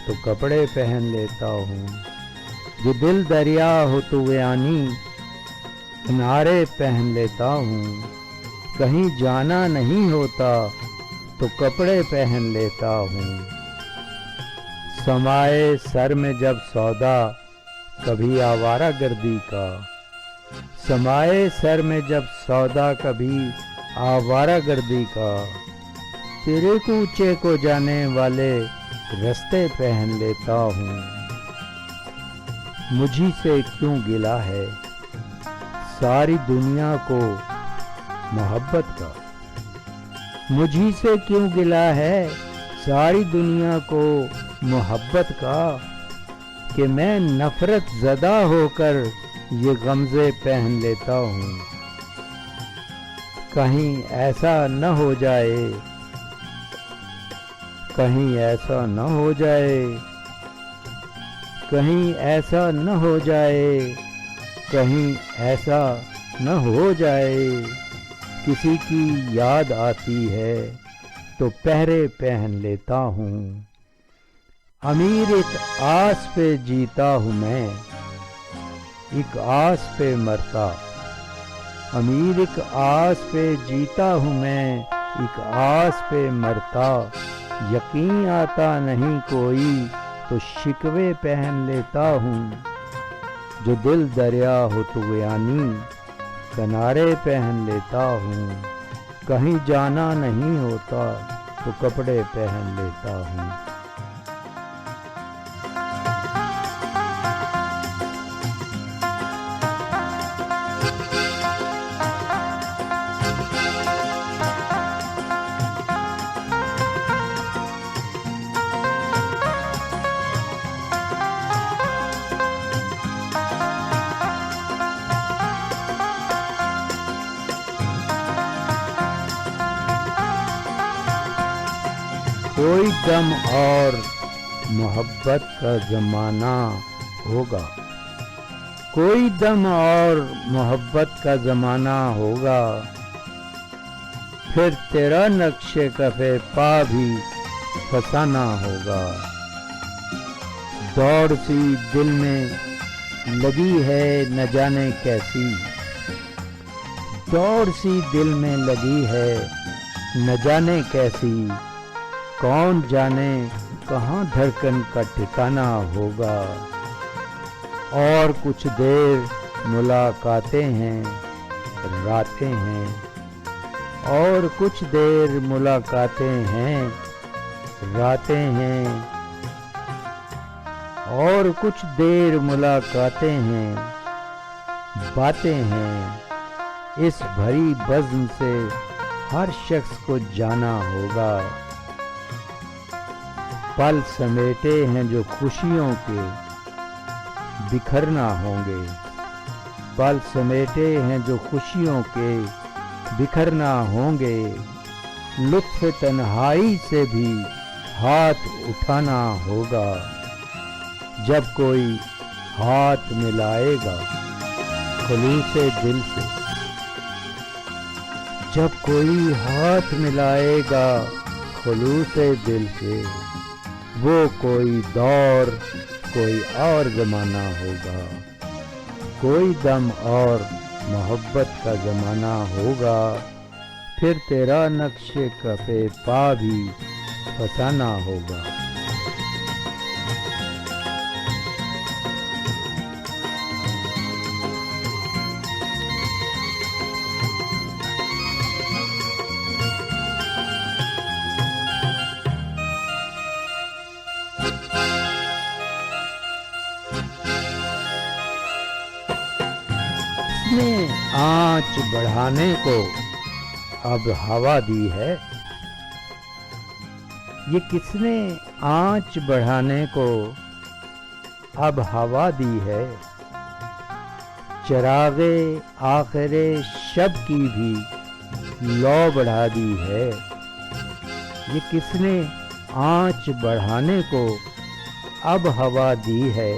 تو کپڑے پہن لیتا ہوں، جو دل دریا ہو طغیانی، کنارے پہن لیتا ہوں۔ کہیں جانا نہیں ہوتا تو کپڑے پہن لیتا ہوں۔ سمائے سر میں جب سودا کبھی آوارہ گردی کا، سمائے سر میں جب سودا کبھی آوارہ گردی کا، تیرے کوچے کو جانے والے رستے پہن لیتا ہوں۔ مجھی سے کیوں گلا ہے ساری دنیا کو محبت کا، مجھی سے کیوں گلا ہے ساری دنیا کو محبت کا، کہ میں نفرت زدہ ہو کر یہ غمزے پہن لیتا ہوں. کہیں ایسا نہ ہو جائے، کہیں ایسا نہ ہو جائے، کہیں ایسا نہ ہو جائے، کہیں ایسا نہ ہو جائے. کسی کی یاد آتی ہے تو پہرے پہن لیتا ہوں. امیر ایک آس پہ جیتا ہوں میں، ایک آس پہ مرتا. امیر ایک آس پہ جیتا ہوں میں، ایک آس پہ مرتا. یقین آتا نہیں کوئی تو شکوے پہن لیتا ہوں. جو دل دریا ہو طغیانی کنارے پہن لیتا ہوں. کہیں جانا نہیں ہوتا تو کپڑے پہن لیتا ہوں. کوئی دم اور محبت کا زمانہ ہوگا، کوئی دم اور محبت کا زمانہ ہوگا. پھر تیرا نقش کف پا بھی فسانہ ہوگا. دوڑ سی دل میں لگی ہے نہ جانے کیسی، دوڑ سی دل میں لگی ہے نہ جانے کیسی. کون جانے کہاں دھڑکن کا ٹھکانہ ہوگا. اور کچھ دیر ملاقاتیں ہیں راتیں ہیں، اور کچھ دیر ملاقاتیں ہیں راتیں ہیں، اور کچھ دیر ملاقاتیں ہیں باتیں ہیں. اس بھری بزم سے ہر شخص کو جانا ہوگا. پل سمیٹے ہیں جو خوشیوں کے بکھرنا ہوں گے، پل سمیٹے ہیں جو خوشیوں کے بکھرنا ہوں گے. لطف تنہائی سے بھی ہاتھ اٹھانا ہوگا. جب کوئی ہاتھ ملائے گا خلوص دل سے، جب کوئی ہاتھ ملائے گا خلوص دل سے، وہ کوئی دور کوئی اور زمانہ ہوگا. کوئی دم اور محبت کا زمانہ ہوگا. پھر تیرا نقش کف پا بھی فسانہ ہوگا. نے آنچ بڑھانے کو اب ہوا دی ہے، یہ کس نے آنچ بڑھانے کو اب ہوا دی ہے. چراغ آخر شب کی بھی لو بڑھا دی ہے. یہ کس نے آنچ بڑھانے کو اب ہوا دی ہے.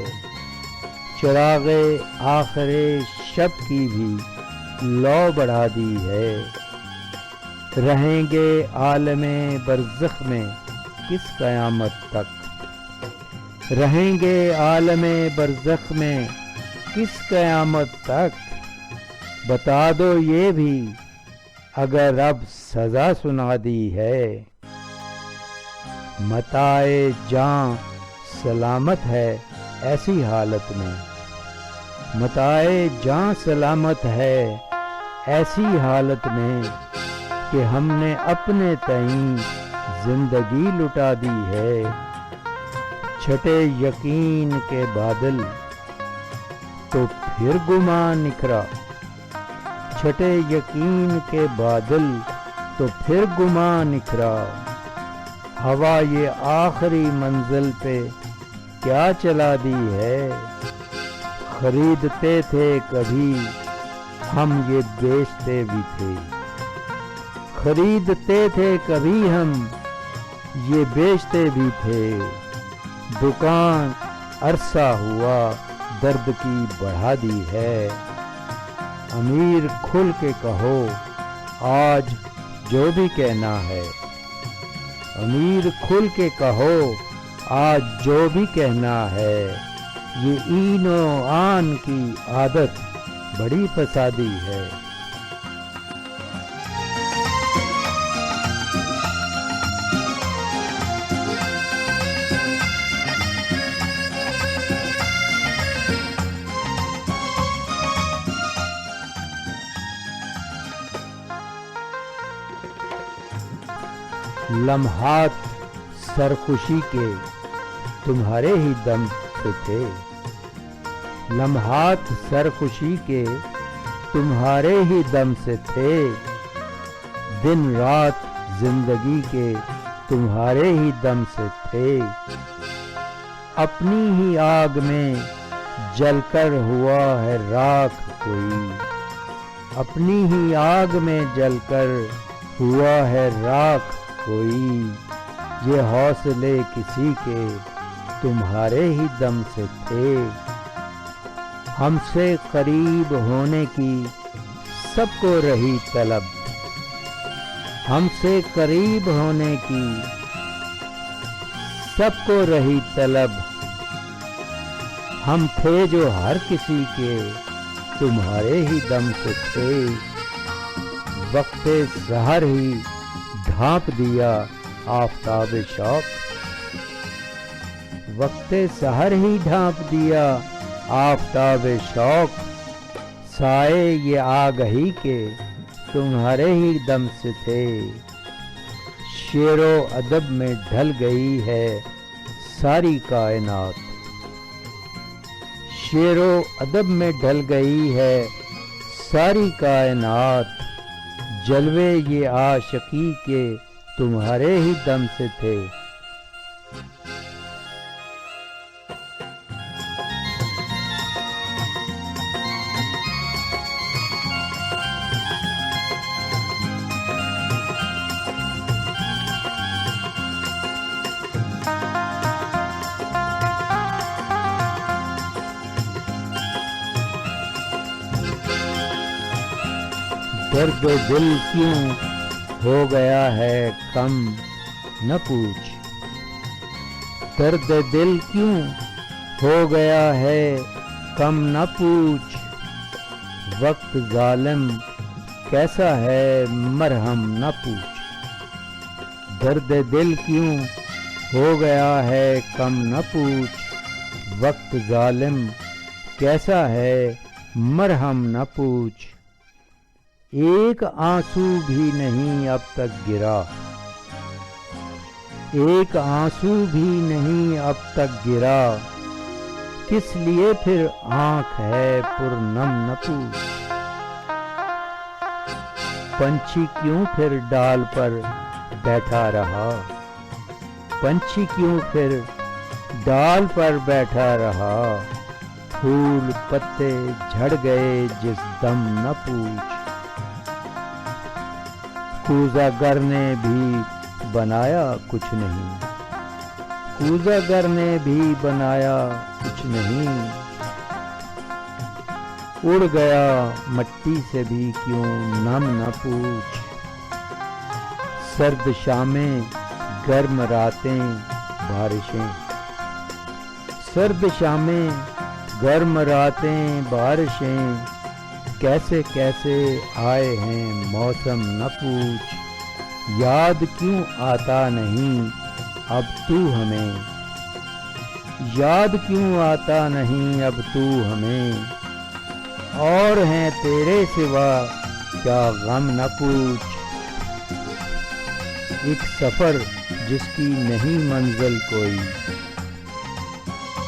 چراغ آخر شب کی بھی لو بڑھا دی ہے. رہیں گے عالم برزخ میں کس قیامت تک، رہیں گے عالم برزخ میں کس قیامت تک. بتا دو یہ بھی اگر اب سزا سنا دی ہے. متاع جاں سلامت ہے ایسی حالت میں، متاع جاں سلامت ہے ایسی حالت میں کہ ہم نے اپنے تئیں زندگی لٹا دی ہے. چھٹے یقین کے بادل تو پھر گمان نکھرا، چھٹے یقین کے بادل تو پھر گمان نکھرا. ہوا یہ آخری منزل پہ کیا چلا دی ہے، خریدتے تھے کبھی ہم یہ بیچتے بھی تھے، خریدتے تھے کبھی ہم یہ بیچتے بھی تھے، دکان عرصہ ہوا درد کی بڑھا دی ہے، امیر کھل کے کہو آج جو بھی کہنا ہے، امیر کھل کے کہو آج جو بھی کہنا ہے، یہ این و آن کی عادت بڑی فسادی ہے۔ لمحات سرخوشی کے تمہارے ہی دم سے تھے، لمحات سرخوشی کے تمہارے ہی دم سے تھے، دن رات زندگی کے تمہارے ہی دم سے تھے، اپنی ہی آگ میں جل کر ہوا ہے راکھ کوئی، اپنی ہی آگ میں جل کر ہوا ہے راکھ کوئی، یہ حوصلے کسی کے تمہارے ہی دم سے تھے، ہم سے قریب ہونے کی سب کو رہی طلب، ہم سے قریب ہونے کی سب کو رہی طلب، ہم تھے جو ہر کسی کے تمہارے ہی دم سے تھے، وقت سحر ہی ڈھانپ دیا آفتاب شوق، وقت سحر ہی ڈھانپ دیا آفتاب شوق، سائے یہ آگہی کے تمہارے ہی دم سے تھے، شعر و ادب میں ڈھل گئی ہے ساری کائنات، شعر و ادب میں ڈھل گئی ہے ساری کائنات، جلوے یہ عاشقی کے تمہارے ہی دم سے تھے۔ درد دل کیوں ہو گیا ہے کم نہ پوچھ، درد دل کیوں ہو گیا ہے کم نہ پوچھ، وقت ظالم کیسا ہے مرہم نہ پوچھ، درد دل کیوں ہو گیا ہے کم نہ پوچھ، وقت ظالم کیسا ہے مرہم نہ پوچھ، ایک آنسو بھی نہیں اب تک گرا، ایک آنسو بھی نہیں اب تک گرا، کس لیے پھر آنکھ ہے پرنم نہ پوچھ، پنچھی کیوں پھر ڈال پر بیٹھا رہا، پنچھی کیوں پھر ڈال پر بیٹھا رہا، پھول پتے جھڑ گئے جس دم نہ پوچھ، کوزہ گر نے بھی بنایا کچھ نہیں، کوزہ گر نے بھی بنایا کچھ نہیں، اڑ گیا مٹی سے بھی کیوں نم نہ پوچھ، سرد شامیں گرم راتیں بارشیں، سرد شامیں گرم راتیں بارشیں، کیسے کیسے آئے ہیں موسم نہ پوچھ، یاد کیوں آتا نہیں اب تو ہمیں، یاد کیوں آتا نہیں اب تو ہمیں، اور ہیں تیرے سوا کیا غم نہ پوچھ، ایک سفر جس کی نہیں منزل کوئی،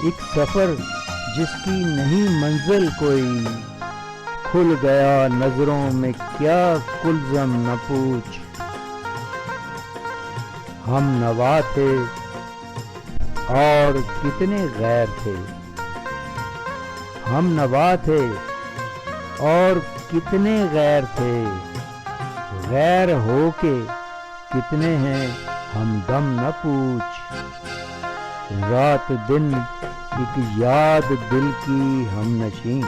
ایک سفر جس کی نہیں منزل کوئی، کھل گیا نظروں میں کیا کلزم نہ پوچھ، ہم نوا تھے اور کتنے غیر تھے، ہم نوا تھے اور کتنے غیر تھے، غیر ہو کے کتنے ہیں ہم دم نہ پوچھ، رات دن ایک یاد دل کی ہم نشیں،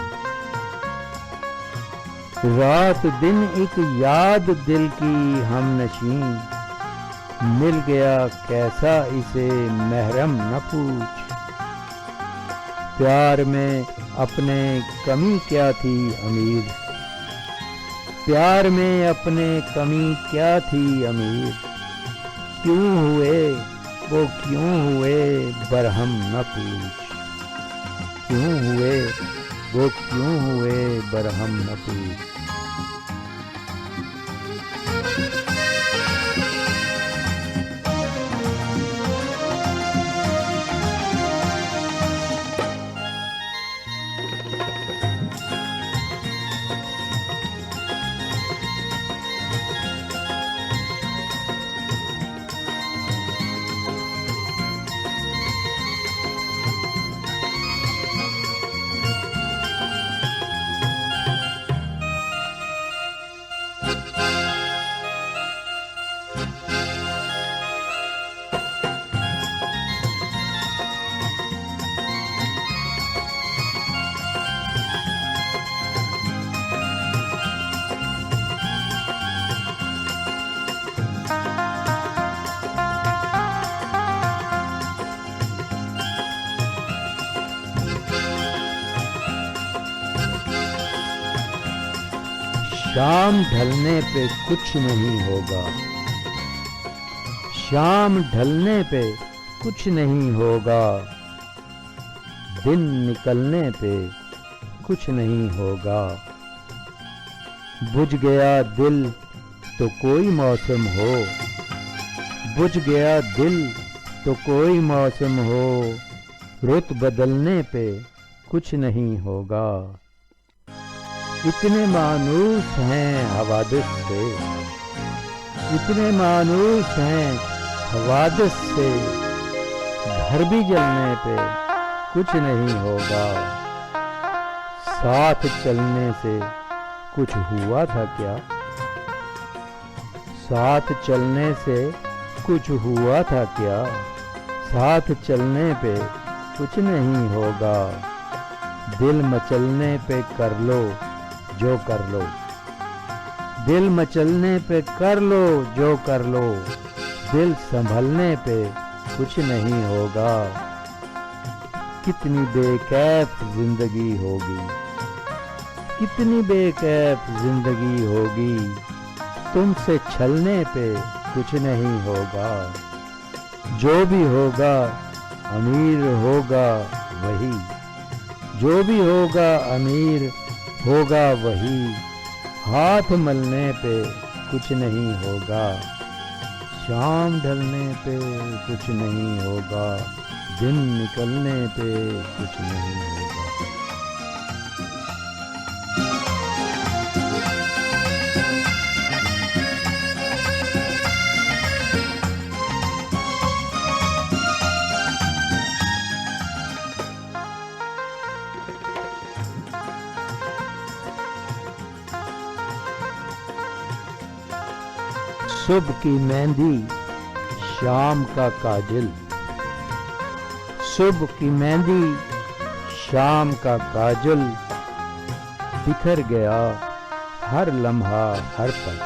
رات دن ایک یاد دل کی ہم نشیں، مل گیا کیسا اسے محرم نہ پوچھ، پیار میں اپنے کمی کیا تھی امیر، پیار میں اپنے کمی کیا تھی امیر، کیوں ہوئے وہ کیوں ہوئے برہم نہ پوچھ، کیوں ہوئے وہ کیوں ہوئے برہم نہ پوچھ۔ شام ڈھلنے پہ کچھ نہیں ہوگا، شام ڈھلنے پہ کچھ نہیں ہوگا، دن نکلنے پہ کچھ نہیں ہوگا، بجھ گیا دل تو کوئی موسم ہو، بجھ گیا دل تو کوئی موسم ہو، رت بدلنے پہ کچھ نہیں ہوگا، اتنے مانوس ہیں حوادث سے، اتنے مانوس ہیں حوادث سے، گھر بھی جلنے پہ کچھ نہیں ہوگا، ساتھ چلنے سے کچھ ہوا تھا کیا، ساتھ چلنے سے کچھ ہوا تھا کیا، ساتھ چلنے پہ کچھ نہیں ہوگا، دل مچلنے پہ کر لو جو کر لو، دل مچلنے پہ کر لو جو کر لو، دل سنبھلنے پہ کچھ نہیں ہوگا، کتنی بے کیف زندگی ہوگی، کتنی بے کیف زندگی ہوگی، تم سے چھلنے پہ کچھ نہیں ہوگا، جو بھی ہوگا امیر ہوگا وہی، جو بھی ہوگا امیر ہوگا وہی، ہاتھ ملنے پہ کچھ نہیں ہوگا، شام ڈھلنے پہ کچھ نہیں ہوگا، دن نکلنے پہ کچھ نہیں ہوگا۔ صبح کی مہندی شام کا کاجل، صبح کی مہندی شام کا کاجل، بکھر گیا ہر لمحہ ہر پل،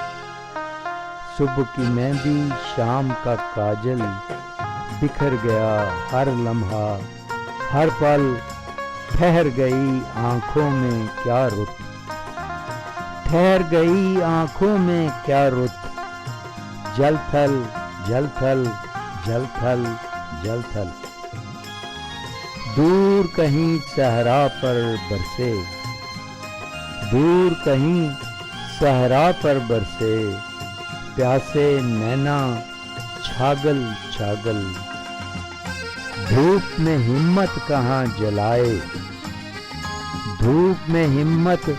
صبح کی مہندی شام کا کاجل، بکھر گیا ہر لمحہ ہر پل، ٹھہر گئی آنکھوں میں کیا رت، ٹھہر گئی آنکھوں میں کیا رت، جل تھل جل تھل جل تھل جل تھل، دور کہیں صحرا پر برسے، دور کہیں صحرا پر برسے، پیاسے نینا چھاگل چھاگل، دھوپ میں ہمت کہاں جلائے، دھوپ میں ہمت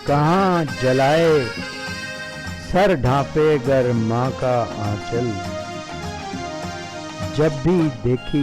کہاں جلائے، سر ڈھانپے گر ماں کا آنچل، جب بھی دیکھی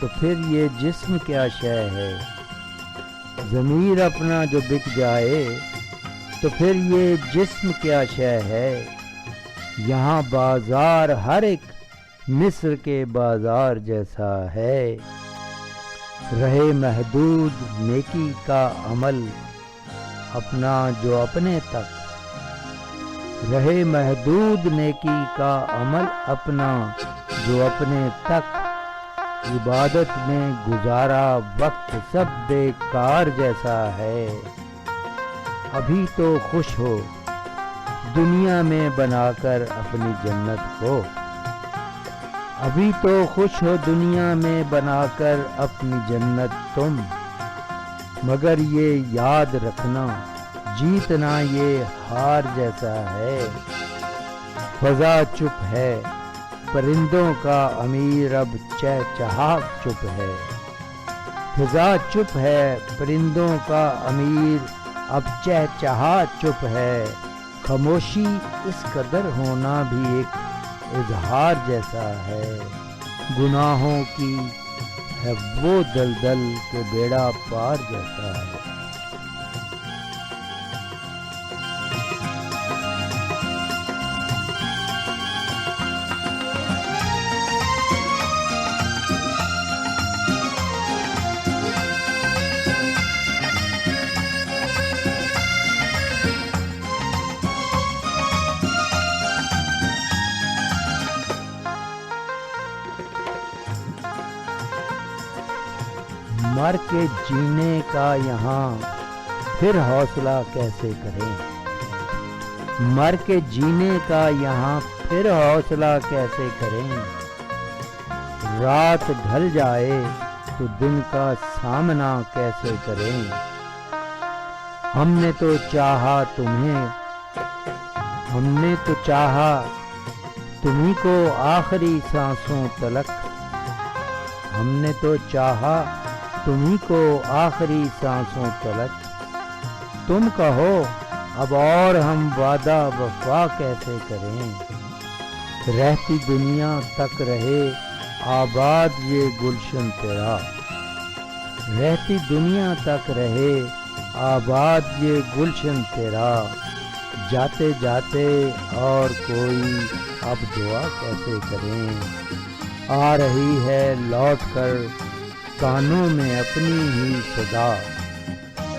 تو پھر یہ جسم کیا شے ہے؟ ضمیر اپنا جو بک جائے تو پھر یہ جسم کیا شے ہے؟ یہاں بازار ہر ایک مصر کے بازار جیسا ہے۔ رہے محدود نیکی کا عمل اپنا جو اپنے تک، رہے محدود نیکی کا عمل اپنا جو اپنے تک، عبادت میں گزارا وقت سب بیکار جیسا ہے۔ ابھی تو خوش ہو دنیا میں بنا کر اپنی جنت کو، ابھی تو خوش ہو دنیا میں بنا کر اپنی جنت تم، مگر یہ یاد رکھنا جیتنا یہ ہار جیسا ہے۔ فضا چپ ہے پرندوں کا امیر اب چہچہاہٹ چپ ہے، فضا چپ ہے پرندوں کا امیر اب چہچہاہٹ چپ ہے۔ خاموشی اس قدر ہونا بھی ایک اظہار جیسا ہے۔ گناہوں کی ہے وہ دلدل کہ بیڑا پار جیسا ہے۔ مر کے جینے کا یہاں پھر حوصلہ کیسے کریں، مر کے جینے کا یہاں پھر حوصلہ کیسے کریں۔ رات ڈھل جائے تو دن کا سامنا کیسے کریں۔ ہم نے تو چاہا تمہیں، ہم نے تو چاہا تمہیں کو آخری سانسوں تلک، ہم نے تو چاہا تمہیں کو آخری سانسوں تلک۔ تم کہو اب اور ہم وعدہ وفا کیسے کریں۔ رہتی دنیا تک رہے آباد یہ گلشن تیرا، رہتی دنیا تک رہے آباد یہ گلشن تیرا۔ جاتے جاتے اور کوئی اب دعا کیسے کریں۔ آ رہی ہے لوٹ کر کانوں میں اپنی ہی صدا،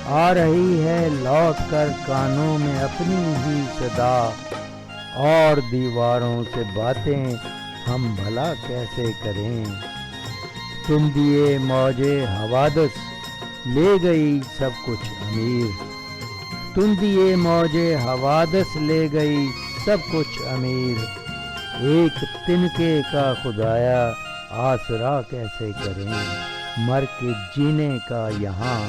آ رہی ہے لوٹ کر کانوں میں اپنی ہی صدا۔ اور دیواروں سے باتیں ہم بھلا کیسے کریں۔ تم دیے موجے حوادث لے گئی سب کچھ امیر، تم دیے موجے حوادث لے گئی سب کچھ امیر۔ ایک تنکے کا خدایا آسرا کیسے کریں۔ مر کے جینے کا یہاں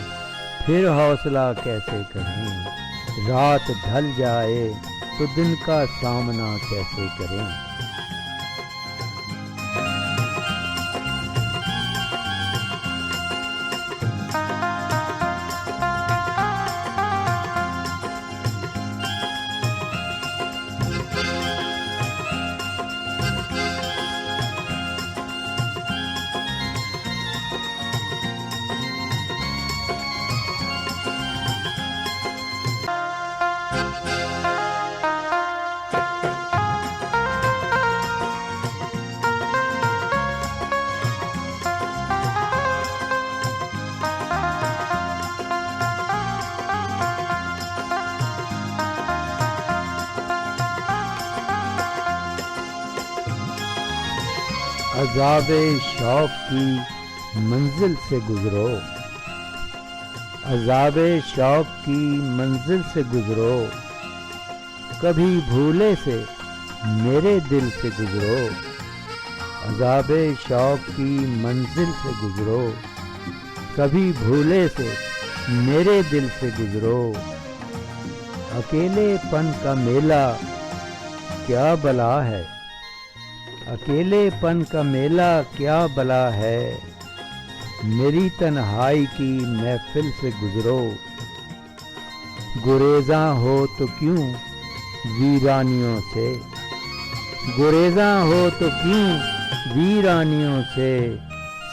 پھر حوصلہ کیسے کریں۔ رات ڈھل جائے تو دن کا سامنا کیسے کریں۔ عذاب شوق کی منزل سے گزرو، عذاب شوق کی منزل سے گزرو، کبھی بھولے سے میرے دل سے گزرو۔ عذاب شوق کی منزل سے گزرو، کبھی بھولے سے میرے دل سے گزرو۔ اکیلے پن کا میلہ کیا بلا ہے، اکیلے پن کا میلہ کیا بلا ہے۔ میری تنہائی کی محفل سے گزرو، گریزاں ہو تو کیوں ویرانیوں سے، گریزاں ہو تو کیوں ویرانیوں سے۔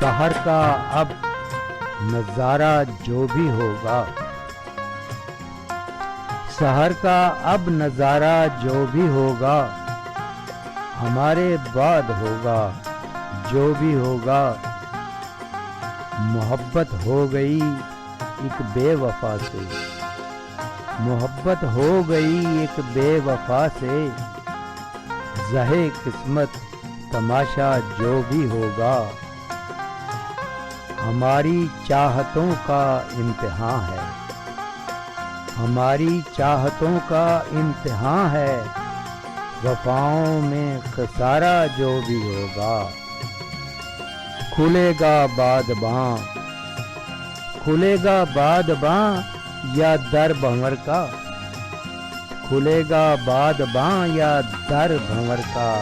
سحر کا اب نظارہ جو بھی ہوگا، سحر کا اب نظارہ جو بھی ہوگا، ہمارے بعد ہوگا جو بھی ہوگا۔ محبت ہو گئی ایک بے وفا سے، محبت ہو گئی ایک بے وفا سے، زہے قسمت تماشا جو بھی ہوگا۔ ہماری چاہتوں کا امتحان ہے، ہماری چاہتوں کا امتحان ہے، وفاؤں میں خسارہ جو بھی ہوگا۔ کھلے گا بادباں، کھلے گا بادباں یا در بھنور کا، کھلے گا بادباں یا در بھنور کا،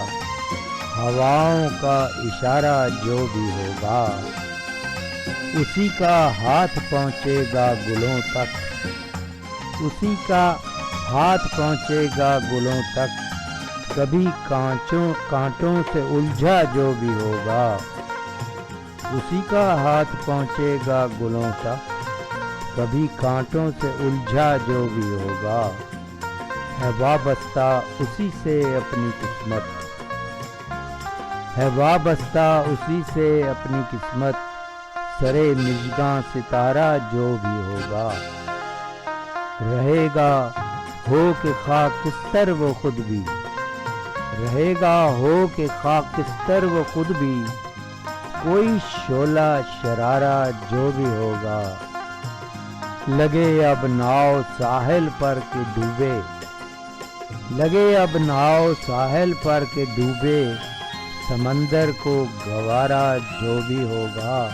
ہواؤں کا اشارہ جو بھی ہوگا، اسی کا ہاتھ پہنچے گا گلوں تک، اسی کا ہاتھ پہنچے گا گلوں تک، کبھی کانٹوں سے الجھا جو بھی ہوگا، اسی کا ہاتھ پہنچے گا گلوں تک، کبھی کانٹوں سے الجھا جو بھی ہوگا۔ ہے وابستہ اسی سے اپنی قسمت، ہے وابستہ اسی سے اپنی قسمت، سرے مژگاں ستارہ جو بھی ہوگا۔ رہے گا ہو کے خاکستر وہ خود بھی، رہے گا ہو کے خاکستر وہ خود بھی، کوئی شعلہ شرارہ جو بھی ہوگا۔ لگے اب ناؤ ساحل پر کے ڈوبے، لگے اب ناؤ ساحل پر کے ڈوبے، سمندر کو گوارا جو بھی ہوگا۔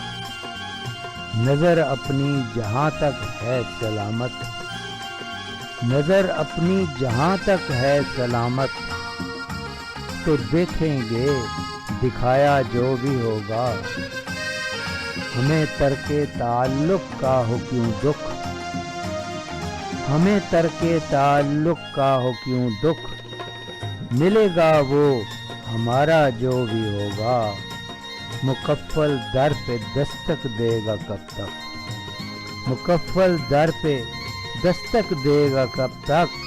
نظر اپنی جہاں تک ہے سلامت، نظر اپنی جہاں تک ہے سلامت، تو دیکھیں گے دکھایا جو بھی ہوگا۔ ہمیں ترک تعلق کا ہو کیوں دکھ، ہمیں ترک تعلق کا ہو کیوں دکھ، ملے گا وہ ہمارا جو بھی ہوگا۔ مکفل در پہ دستک دے گا کب تک، مکفل در پہ دستک دے گا کب تک،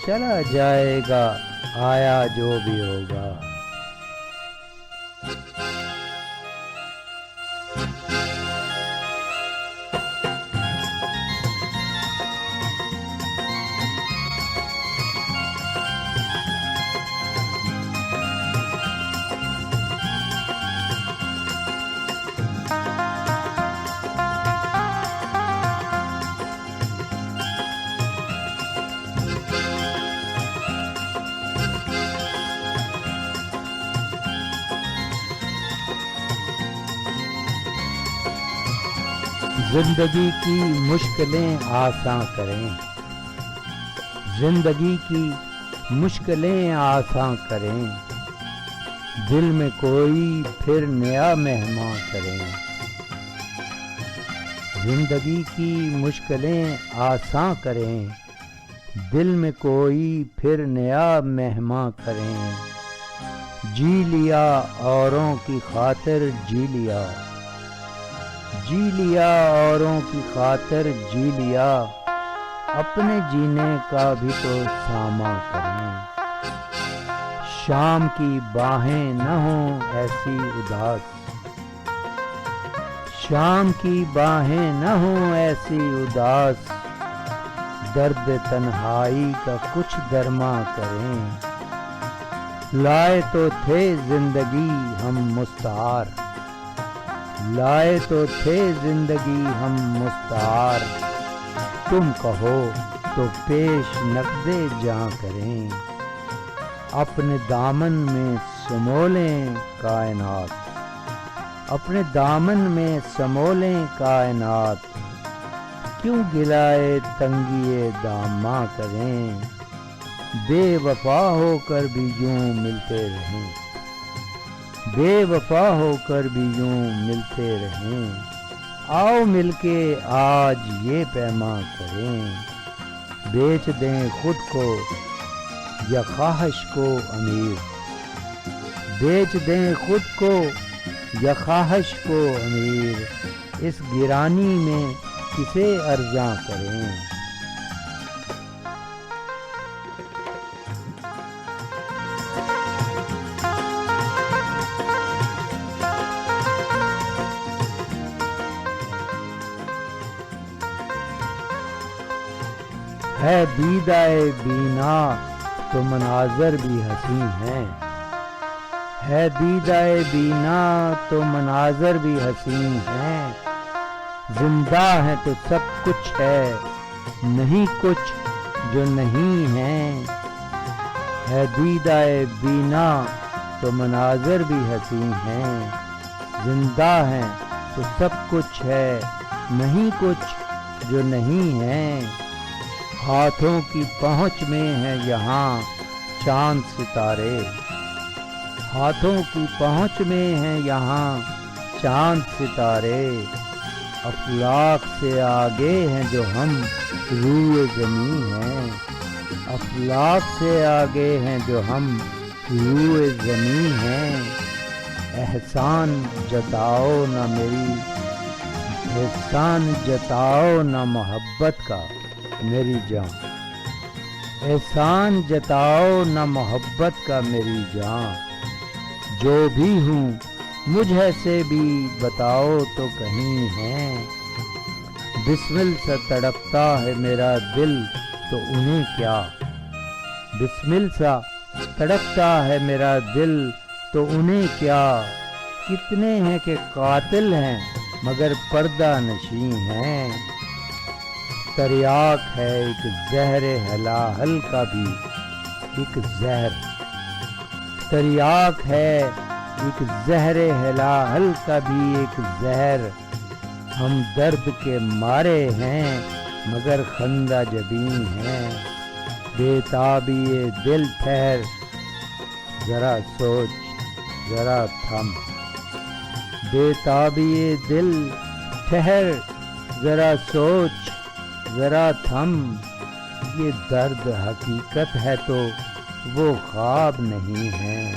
چلا جائے گا آیا جو بھی ہوگا۔ زندگی کی مشکلیں آساں کریں، زندگی کی مشکلیں آساں کریں، دل میں کوئی پھر نیا مہمان کریں۔ زندگی کی مشکلیں آساں کریں، دل میں کوئی پھر نیا مہمان کریں۔ جی لیا اوروں کی خاطر جی لیا، جی لیا اوروں کی خاطر جی لیا، اپنے جینے کا بھی تو ساما کریں۔ شام کی باہیں نہ ہوں ایسی اداس، شام کی باہیں نہ ہوں ایسی اداس، درد تنہائی کا کچھ درما کریں۔ لائے تو تھے زندگی ہم مستعار، لائے تو تھے زندگی ہم مستعار، تم کہو تو پیش نقد جاں کریں۔ اپنے دامن میں سمولیں کائنات، اپنے دامن میں سمولیں کائنات، کیوں گلائے تنگی داماں کریں۔ بے وفا ہو کر بھی یوں ملتے رہیں، بے وفا ہو کر بھی یوں ملتے رہیں، آؤ مل کے آج یہ پیماں کریں۔ بیچ دیں خود کو یا خواہش کو امیر، بیچ دیں خود کو یا خواہش کو امیر، اس گرانی میں کسے ارزاں کریں۔ ہے دیدائے بینا تو مناظر بھی حسین ہیں، ہے دیدائے بینا تو مناظر بھی حسین ہیں، زندہ ہے تو سب کچھ ہے، نہیں کچھ جو نہیں ہے دیدائے بینا تو مناظر بھی حسین ہیں، زندہ ہے تو سب کچھ ہے، نہیں کچھ جو نہیں ہے، ہاتھوں کی پہنچ میں ہے یہاں چاند ستارے، ہاتھوں کی پہنچ میں ہے یہاں چاند ستارے، افلاک سے آگے ہیں جو ہم روئے زمین ہیں، افلاک سے آگے ہیں جو ہم روئے زمین ہیں، احسان جتاؤ نہ میری، احسان جتاؤ نہ محبت کا میری جان، احسان جتاؤ نہ محبت کا میری جان، جو بھی ہوں مجھ سے بھی بتاؤ تو کہیں ہے، بسمل سا تڑپتا ہے میرا دل تو انہیں کیا، بسمل سا تڑپتا ہے میرا دل تو انہیں کیا، کتنے ہیں کہ قاتل ہیں مگر پردہ نشین ہیں، تریاک ہے ایک زہر ہلاہل کا بھی ایک زہر، تریاک ہے ایک زہر ہلاہل کا بھی ایک زہر، ہم درد کے مارے ہیں مگر خندہ جبین ہیں، بے تابی دل ٹھہر ذرا سوچ ذرا تھم، بے تابی دل ٹھہر ذرا سوچ ذرا تھم، یہ درد حقیقت ہے تو وہ خواب نہیں ہے،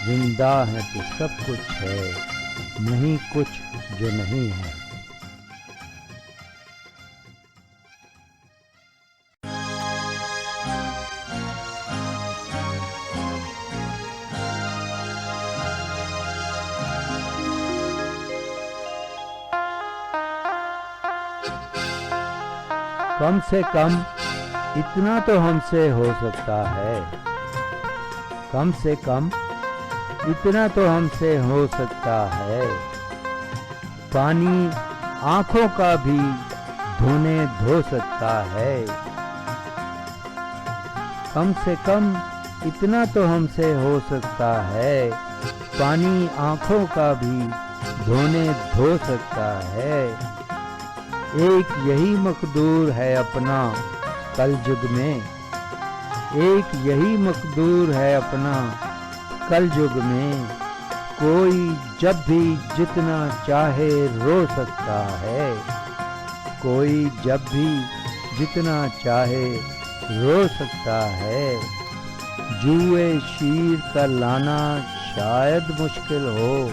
زندہ ہے تو سب کچھ ہے، نہیں کچھ جو نہیں ہے۔ کم سے کم اتنا تو ہم سے ہو سکتا ہے، کم سے کم اتنا تو ہم سے ہو سکتا ہے، پانی آنکھوں کا بھی دھونے دھو سکتا ہے، کم سے کم اتنا تو ہم سے ہو سکتا ہے، پانی آنکھوں کا بھی دھونے دھو سکتا ہے، ایک یہی مقدور ہے اپنا کل جگ میں، ایک یہی مقدور ہے اپنا کل جگ میں، کوئی جب بھی جتنا چاہے رو سکتا ہے، کوئی جب بھی جتنا چاہے رو سکتا ہے، جوئے شیر کا لانا شاید مشکل ہو،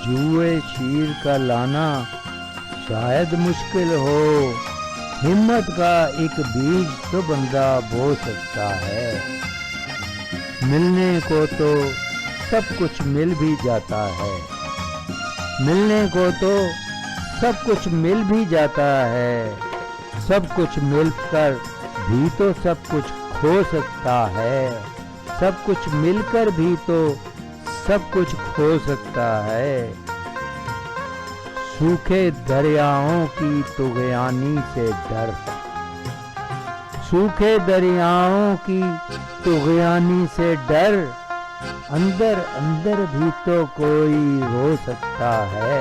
جوئے شیر کا لانا شاید مشکل ہو، ہمت کا ایک بیج تو بندہ بو سکتا ہے، ملنے کو تو سب کچھ مل بھی جاتا ہے، ملنے کو تو سب کچھ مل بھی جاتا ہے، سب کچھ مل کر بھی تو سب کچھ کھو سکتا ہے، سب کچھ مل کر بھی تو سب کچھ کھو سکتا ہے، سوکھے دریاؤں کی طغیانی سے ڈر، سوکھے دریاؤں کی طغیانی سے ڈر، اندر اندر بھی تو کوئی رو سکتا ہے،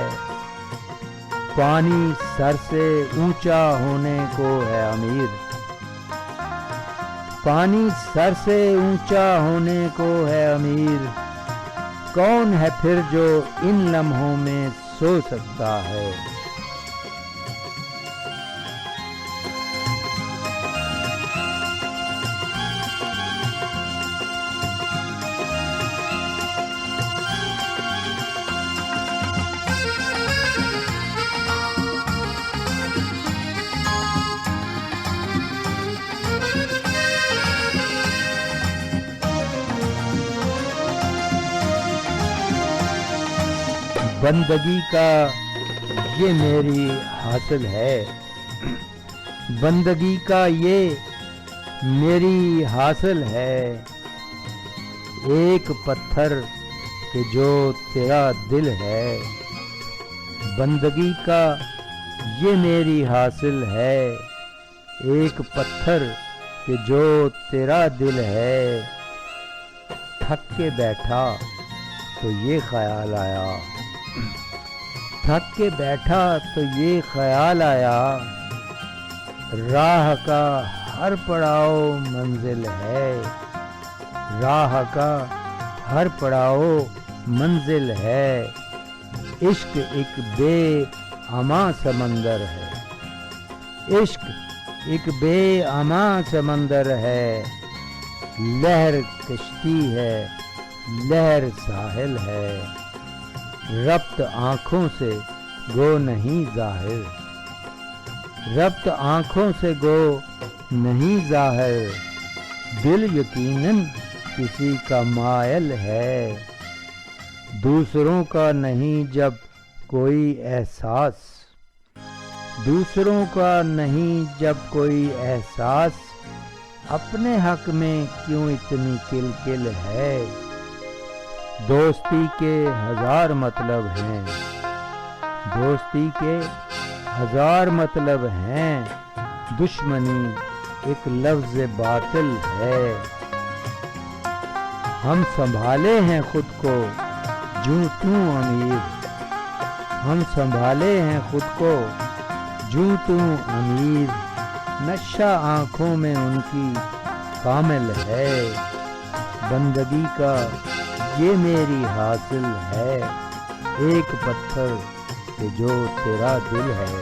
پانی سر سے اونچا ہونے کو ہے امیر، پانی سر سے اونچا ہونے کو ہے امیر، کون ہے پھر جو ان لمحوں میں سو سکتا ہے۔ بندگی کا یہ میری حاصل ہے، بندگی کا یہ میری حاصل ہے، ایک پتھر کہ جو تیرا دل ہے، بندگی کا یہ میری حاصل ہے، ایک پتھر کہ جو تیرا دل ہے، تھک کے بیٹھا تو یہ خیال آیا، تھک کے بیٹھا تو یہ خیال آیا، راہ کا ہر پڑاؤ منزل ہے، راہ کا ہر پڑاؤ منزل ہے، عشق ایک بے امان سمندر ہے، عشق ایک بے امان سمندر ہے، لہر کشتی ہے، لہر ساحل ہے، ربط آنکھوں سے گو نہیں ظاہر، ربط آنکھوں سے گو نہیں ظاہر، دل یقیناً کسی کا مائل ہے، دوسروں کا نہیں جب کوئی احساس، دوسروں کا نہیں جب کوئی احساس، اپنے حق میں کیوں اتنی کلکل ہے، دوستی کے ہزار مطلب ہیں، دوستی کے ہزار مطلب ہیں، دشمنی ایک لفظ باطل ہے، ہم سنبھالے ہیں خود کو جوں توں امیر، ہم سنبھالے ہیں خود کو جوں توں امیر، نشہ آنکھوں میں ان کی کامل ہے، بندگی کا یہ میری حاصل ہے، ایک پتھر کہ جو تیرا دل ہے۔